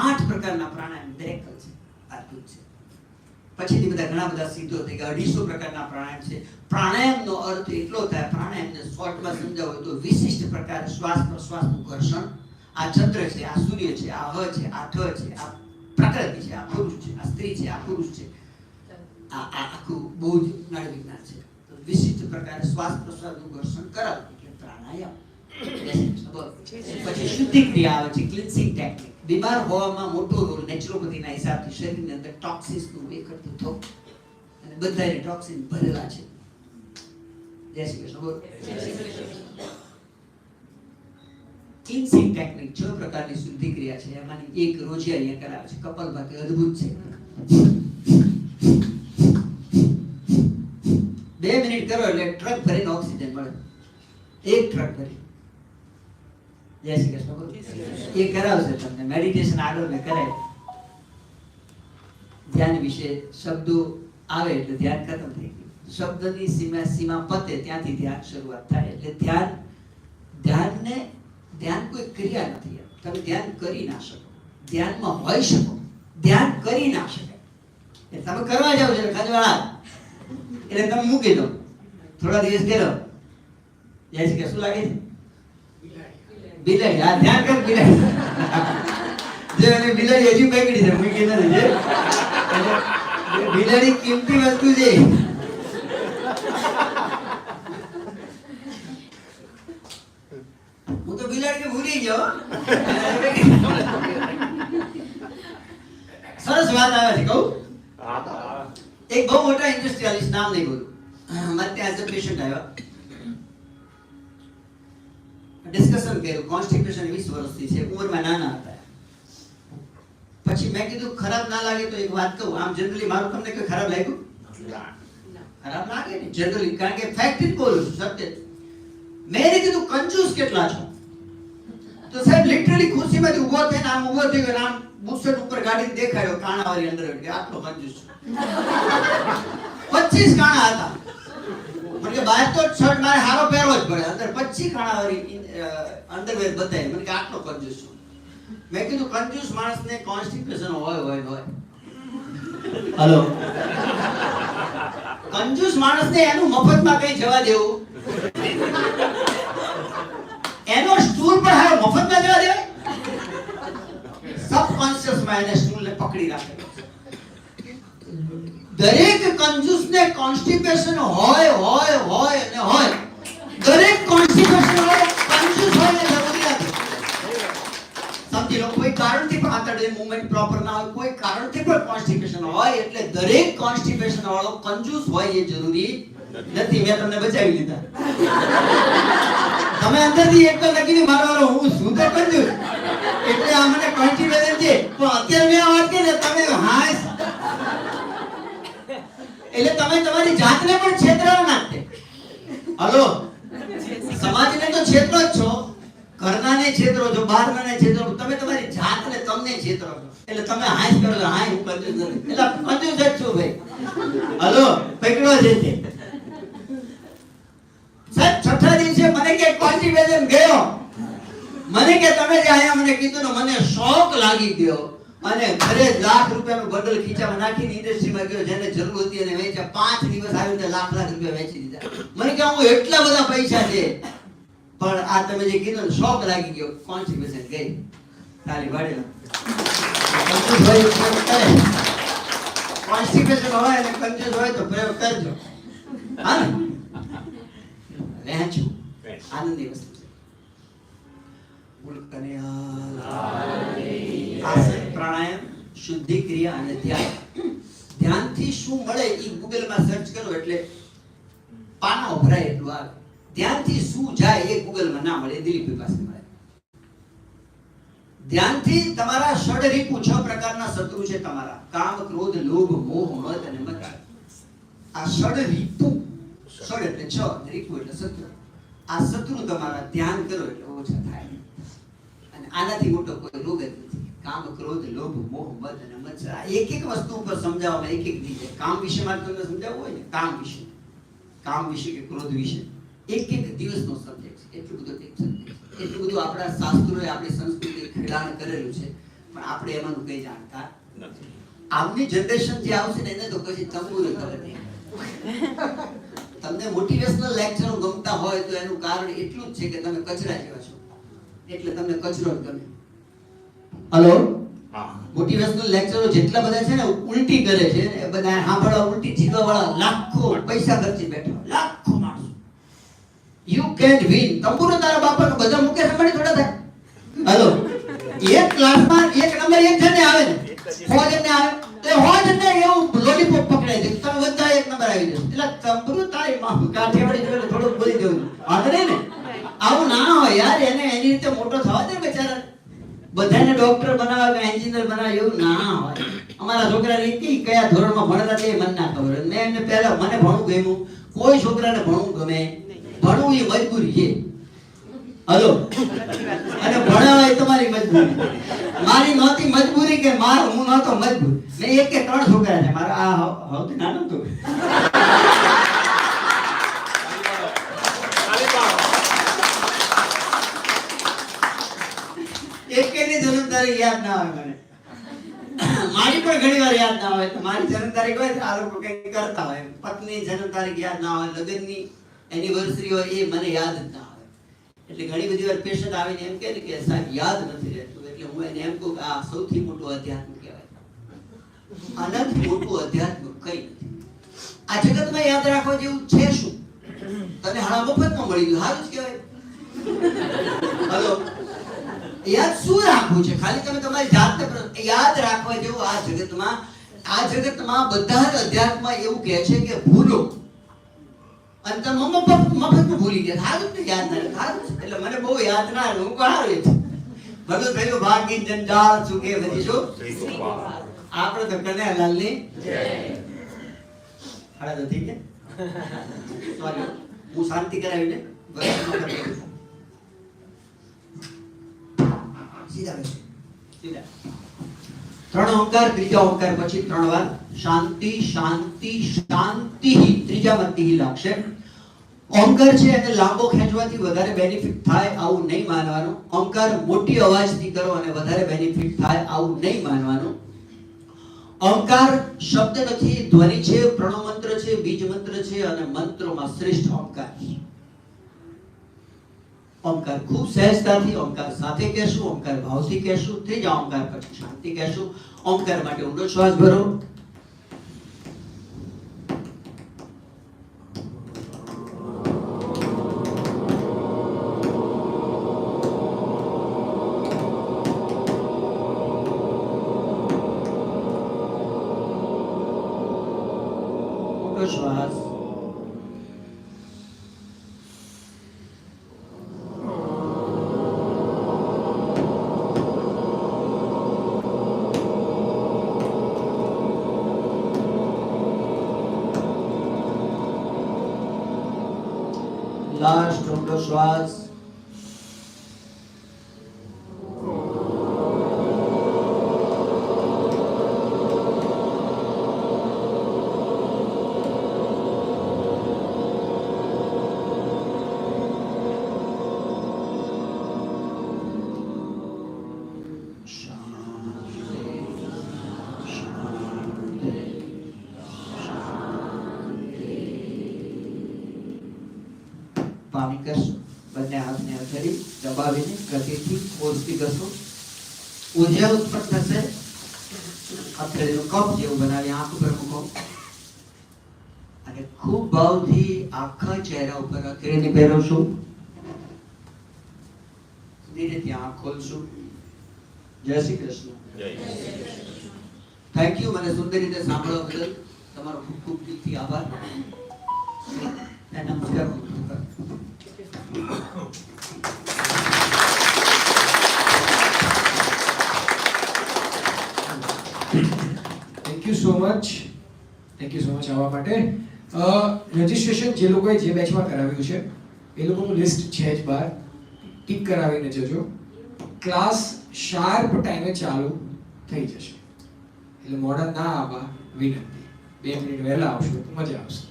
8 પ્રકારના પ્રાણાયામ દરેક છે. અદ્ભુત છે. પછીથી ઘણા બધા સિદ્ધો થઈ ગયા. 250 પ્રકારના પ્રાણાયામ છે. પ્રાણાયામનો અર્થ એટલો થાય, પ્રાણાયામને શોર્ટમાં સમજાવો તો વિશિષ્ટ પ્રકાર શ્વાસ પ્રશ્વાસનું ઘર્ષણ. આ ચંદ્ર છે, આ સૂર્ય છે, આ હ છે, આ ઠ છે, આ પ્રકૃતિ છે, આ પુરુષ છે, આ સ્ત્રી છે, આ પુરુષ છે, આ આખું બહુ જ નળ વિજ્ઞાન છે. તો વિશિષ્ટ પ્રકારે શ્વાસ પ્રશ્વાસનું ઘર્ષણ કરાવવું એટલે પ્રાણાયામ. પછી શુદ્ધિ ક્રિયા આવે છે, ક્લિન્સિંગ ટેકનિક. બીમાર હોવામાં મોટો રોલ નેચરોપેથીના હિસાબથી શરીરની અંદર ટોક્સિન્સનું એકઠું થવું અને બધાય ટોક્સિન ભરેલા છે. જય શ્રી કૃષ્ણ બોલ. ક્લિન્સિંગ ટેકનિક 6 પ્રકારની શુદ્ધિ ક્રિયા છે. એમાંની એક રોજે અહીંયા કરાવે છે. કપાલભાતિ અદ્ભુત છે. 2 મિનિટ કરો એટલે ટ્રક ભરીને ઓક્સિજન મળે. એક ટ્રક ભરી. જય શ્રી કૃષ્ણ બોલ. એ કરાવશે તમને મેડિટેશન આગળ મેં કરાય. ધ્યાન વિશે શબ્દો આવે એટલે ધ્યાન ખતમ થઈ ગયું. શબ્દની સીમા પતે ત્યાંથી ધ્યાન શરૂઆત થાય. એટલે ધ્યાન કોઈ ક્રિયા નથી. તમે ધ્યાન કરી ના શકો. ધ્યાનમાં હોઈ શકો, ધ્યાન કરી ના શકાય. એટલે તમે કરવા જાવ છો ખંજવાળા એટલે તમે મૂકી દો. થોડા દિવસ ગયેલો જય શ્રી કૃષ્ણ. શું લાગે છે? બિલાડી. આ ધ્યાન કર બિલાડી. જે અને બિલાડી હજી પકડી છે, મૂકી નથી. બિલાડી કિંમતી વસ્તુ છે. હું તો બિલાડી ભૂલી ગયો. સરસ વાત આવે છે કહું. એક બહુ મોટા ઇન્ડસ્ટ્રીયાલિસ્ટ, નામ નહીં બોલું, મારે ત્યાં એઝ અ પેશન્ટ આવ્યા. ડિસ્કશન કર્યું. કોન્સ્ટિપેશન 20 વર્ષથી છે, ઉંમરમાં નાના હતા. પછી મેં કીધું ખરાબ ના લાગે તો એક વાત કહું. આમ જનરલી મારું તમને કોઈ ખરાબ લાગ્યું? ખરાબ લાગે ને જનરલી, કારણ કે ફેક્ટ જ બોલું છું, સત્ય. મેં એને કીધું કંજૂસ કેટલા છો? તો સાહેબ લિટરલી ખુરશીમાંથી ઊભો થઈને આમ ઊભો થઈ ગયો, આમ બુક્સટ ઉપર ગાડીને દેખાડ્યો કાણાવાળી અંદર કે આટલો કંજૂસ છું. 25 કાણા હતા. મને કે બહાર તો શર્ટ મારે હારો પહેરવો જ પડે, અંદર 25 કાણાવાળી અંડરવેર બતાવી. મને કે આટલો કંજૂસ છું. મેં કીધું કંજૂસ માણસને કોન્સ્ટિપેશન હોય. હલો, કંજૂસ માણસને એનું મફતમાં કઈ જવા દેવું? એનો સ્ટૂલ પર હારો મફતમાં જવા દેવાય? સબકોન્શિયસ માં એને સ્ટૂલને પકડી રાખે. દરેક કંજૂસને કોન્સ્ટિપેશન હોય. દરેક કોન્સ્ટિપેશન હોય, કંજૂસ હોય ને જરૂરી નથી. સમજી લો, કોઈ કારણથી પણ આંતરડી મૂવમેન્ટ પ્રોપર ના હોય, કોઈ કારણથી પણ કોન્સ્ટિપેશન હોય, એટલે દરેક કોન્સ્ટિપેશન વાળો કંજૂસ હોય એ જરૂરી નથી. મેં તમને બચાવી લીધા. તમે અંદરથી એક તો લગીને મારો હું શું તો કંજૂસ એટલે આ મને કોન્સ્ટિપેશન છે. તો અત્યારે મેં આ વાત કરી ને તમે હાય એટલે તમે તમારી જાતને પણ છેતરાવ નાખતે. હલો, સમાજને તો છેતરો જ છો, ઘરનાને છેતરો છો, બહારનાને છેતરો છો, તમે તમારી જાતને તમને છેતરો છો. એટલે તમે હાય કરો છો, હાય હું કંજૂસ નથી, એટલે કંજૂસ જ છું ભાઈ. હલો, પકડો છે તે સાહેબ. છઠ્ઠા દિવસે મને કે કોન્સ્ટિપેશન ગયો. મને કે તમે જે આયા મને કીધું ને, મને શોક લાગી ગયો અને ઘરે લાખ રૂપિયાનું બન્ડલ ખીચામાં નાખીને ઇન્ડસ્ટ્રીમાં ગયો, જેને જરૂર હતી એને વેચ્યા. 5 દિવસ આવી રીતે લાખ રૂપિયા વેચી દીધા. મને કે હું એટલા બધા પૈસા છે, પણ આ તમે જે કીધું ને શોક લાગી ગયો, કોન્સ્ટિપેશન ગઈ. તાલી વાડેલા કંજૂસ હોય પ્રયોગ કરે. કોન્સ્ટિપેશન હોય અને કંજૂસ હોય તો પ્રયોગ કરજો. હા ને, વહેંચું આનંદની વસ્તુ છે. આસન, પ્રાણાયામ, શુદ્ધિ ક્રિયા અને ધ્યાન. ધ્યાનથી શું મળે એ ગૂગલમાં સર્ચ કરો એટલે પાના ઉભરાય એટલું આવે. ધ્યાનથી શું જાય એ ગૂગલમાં ના મળે, દિલીપભાઈ પાસે મળે. ધ્યાનથી તમારા ષડરીપુ 6 પ્રકારના શત્રુ છે તમારા: કામ, ક્રોધ, લોભ, મોહ, મદ અને મદ. આ ષડરીપુ, ષડ એટલે 6, રીપુ એટલે શત્રુ. આ શત્રુ તમારા ધ્યાન કરો એટલે ઓછા થાય. આનાથી મોટો કોઈ રોગ જ નથી. કામ, ક્રોધ, લોભ, મોહ, મદ અને મત્સર. આ એક એક વસ્તુ ઉપર સમજાવવામાં એક દી છે. કામ વિશે મારે તમને સમજાવવું હોય ને, કામ વિશે કે ક્રોધ વિશે એક દિવસનો સબ્જેક્ટ છે. એટલું બધું ડીપ સબ્જેક્ટ છે. એટલું બધું આપણા શાસ્ત્રોએ, આપણી સંસ્કૃતિએ ખેડાણ કરેલું છે, પણ આપણે એમાંનું કંઈ જાણતા નથી. આમની જનરેશન જે આવશે ને એને તો કશી તંબુરી ખબર નહીં. તમને મોટિવેશનલ લેક્ચરો ગમતા હોય તો એનું કારણ એટલું જ છે કે તમે કચરા જેવા છો, એટલે તમને કચરો જ ગમે. હલો, મોટિવેશનલ લેક્ચરો જેટલા બધા છે ને ઉલટી કરે છે, એ બધા સાંભળવા ઉલટી જીવવા વાળા લાખો પૈસા ખર્ચી બેઠા, લાખો માણસો. You can win. તંબુરો તારા બાપાનો બધા મુકેશ અંબાણી થોડા થાય. હલો, એક ક્લાસમાં એક નંબર એક જણને આવે ને, 100 જણને આવે તો 100 જણને એવું લોલીપોપ પકડાઈ દે, તમે બધા એક નંબર આવી જશે. એટલે તંબુરો તારી માં કાઠિયાવાડી જોઈને થોડું બોલી દેવું. વાંધો ને, આવું ના હોય યાર. એને એની રીતે મોટો થવા દે બેચારા. બધાને ડોક્ટર બનાવવા કે એન્જિનિયર બનાવવા એવું ના હોય. અમારા છોકરાને કયા ધોરણમાં ભણતા તે મને ના ખબર. મેં એમને પહેલા મને ભણવું ગમ્યું. કોઈ છોકરાને ભણવું ગમે, ભણવું એ મજબૂરી છે. હલો, અને ભણાવવા એ તમારી મજબૂરી. મારી નહોતી મજબૂરી કે હું નહોતો મજબૂર. મેં 1 કે 3 છોકરા છે મારા. આ સૌથી નાનું તો એકેની જન્મ તારીખ યાદ ના આવે મને. મારી પણ ઘણી વાર યાદ ના હોય. મારી જન્મ તારીખ હોય તો આ લોકો કંઈક કરતા હોય. પત્ની જન્મ તારીખ યાદ ના હોય, લગ્નની એનિવર્સરી હોય, એ મને યાદ જ ના આવે. એટલે ઘણી બધી વાર પેશન્ટ આવીને એમ કહે કે સાહેબ યાદ નથી રહેતું. એટલે હું એને એમ કહું કે આ સૌથી મોટું અધ્યાત્મ કહેવાય. આનાથી મોટું અધ્યાત્મ કઈ નથી. આ જગતમાં યાદ રાખવા જેવું છે શું? તને હાણા મફતમાં મળી ગયું, સારું જ કહેવાય. હલો, યાદ શું રાખવું છે? ખાલી તમે તમારી જાતને યાદ રાખવા જેવું આ જગતમાં બધા જ અધ્યાત્મમાં એવું કહે છે કે ભૂલો. અને તમે મફતમાં ભૂલી ગયા. સારું ને, યાદ ના રહે. સારું છે. એટલે મને બહુ યાદ ના રહે. હું કહું સારું ભલું થયું. ભાગી જંજાળ ચૂકે બધી શું આપણે તો કનૈયાલાલની જય. હાડા તો થઈ ગયા. હું શાંતિ કરાવીને સીધા બેસો. સીધા. 3 ઓંકાર, ત્રીજા ઓંકાર પછી 3 વાર શાંતિ શાંતિ શાંતિ. ત્રીજામાં તિહ લાગશે. ઓંકાર છે એને લાંબો ખેંચવાથી વધારે બેનિફિટ થાય આવું નહીં માનવાનું. ઓંકાર મોટી અવાજથી કરો અને વધારે બેનિફિટ થાય આવું નહીં માનવાનું. ઓંકાર શબ્દ નથી, ધ્વનિ છે, પ્રણવ મંત્ર છે, બીજ મંત્ર છે અને મંત્રોમાં શ્રેષ્ઠ ઓંકાર. ઓંકાર ખૂબ સહેજતાથી ઓંકાર સાથે કહેશું, ઓંકાર ભાવથી કહેશું. ત્રીજા ઓંકાર પછી શાંતિ કહેશું. ઓંકાર માટે ઊંડો શ્વાસ ભરો. ઊંડો શ્વાસ. લાસ્ટ ઊંડો શ્વાસ. પાણી કરશો. બંને હાથને હથેળી દબાવીને ગતિથી ફોર્સથી કરશો. ઉર્જા ઉત્પન્ન થશે. હથેળીનું કપ જેવું બનાવી આંખ ઉપર મૂકો અને ખૂબ ભાવથી આખા ચહેરા ઉપર હથેળીને ફેરવશું. ધીરેથી આંખ ખોલશું. જય શ્રી કૃષ્ણ. Thank you. મને સુંદર રીતે સાંભળવા બદલ તમારો ખૂબ ખૂબ દિલથી આભાર. નમસ્કાર. થેન્ક યુ સો મચ આવવા માટે. રજીસ્ટ્રેશન જે લોકોએ જે બેચમાં કરાવ્યું છે એ લોકોનું લિસ્ટ છે જ બહાર. ટીક કરાવીને જજો. ક્લાસ શાર્પ ટાઈમે ચાલુ થઈ જશે, એટલે મોડા ના આવવા વિનંતી. 2 મિનિટ વહેલા આવશો તો મજા આવશે.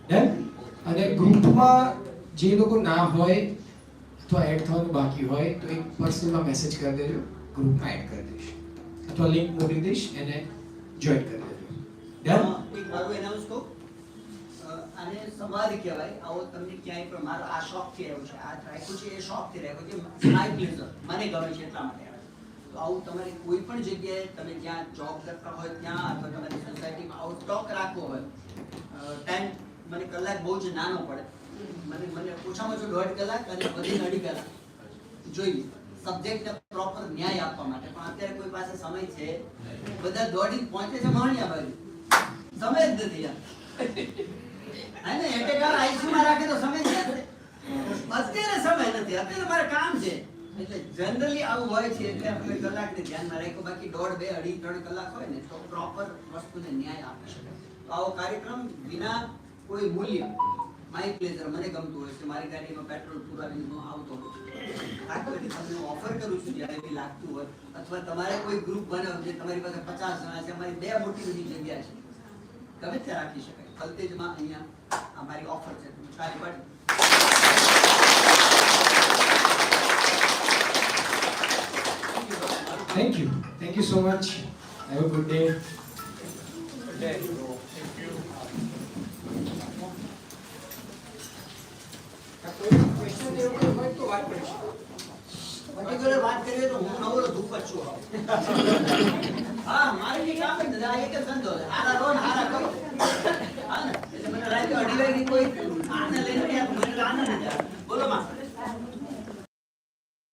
ડન? અને ગ્રુપમાં જે લોકો ના હોય અથવા એડ થવાનું બાકી હોય તો એક પર્સનલમાં મેસેજ કરી દેજો, ગ્રુપમાં એડ કરી દઈશ અથવા લિંક મોકલી દઈશ, એને જોઈન કરી દેજો. ડન? એક મારું એનાઉન્સ કહું, આને સંવાદ કહેવાય. આવો તમને ક્યાંય પણ મારો આ શોખથી આવ્યો છે, આ રાખ્યું છે એ શોખથી રાખ્યું છે. માય પ્લેઝર, મને ગમે છે એટલા માટે આવે. તો આવું તમારે કોઈ પણ જગ્યાએ તમે જ્યાં જોબ કરતા હોય ત્યાં અથવા તમારી સોસાયટીમાં આવો સ્ટોક રાખવો હોય. ટાઈમ મને કલાક બહુ જ નાનો પડે, મને ઓછામાં ઓછું 1.5 કલાક અને વધીને 2.5 કલાક જોઈએ સબ્જેક્ટને પ્રોપર ન્યાય આપવા માટે. પણ અત્યારે કોઈ પાસે સમય છે? બધા દોડીને પહોંચે છે માણ્યા બાજુ, સમય જ નથી યાર. હા ને, એટેકાર આઈસીયુમાં રાખે તો સમય છે, અત્યારે સમય નથી, અત્યારે મારે કામ છે. એટલે જનરલી આવું હોય છે, એટલે આપણે કલાકને ધ્યાનમાં રાખ્યો. બાકી 1.5, 2, 2.5, 3 કલાક હોય ને તો પ્રોપર વસ્તુને ન્યાય આપી શકાય. તો આવો કાર્યક્રમ વિના કોઈ મૂલ્ય, માય પ્લેઝર, મને ગમતું હોય છે. મારી ગાડીમાં પેટ્રોલ પુરાવીને હું આવતો હોઉં છું. તમને ઓફર કરું છું જ્યારે બી લાગતું હોય, અથવા તમારે કોઈ ગ્રુપ બનાવો જે તમારી પાસે 50 જણા છે, અમારી 2 મોટી બધી જગ્યા છે, ગમે ત્યાં રાખી શકાય. ફલતેજમાં અહીંયા અમારી ઓફર છે, તમે ટ્રાય કરો. Thank you so much. Have a good day. Particular વાત કરીએ તો હું નવરો ધૂપ જ છું.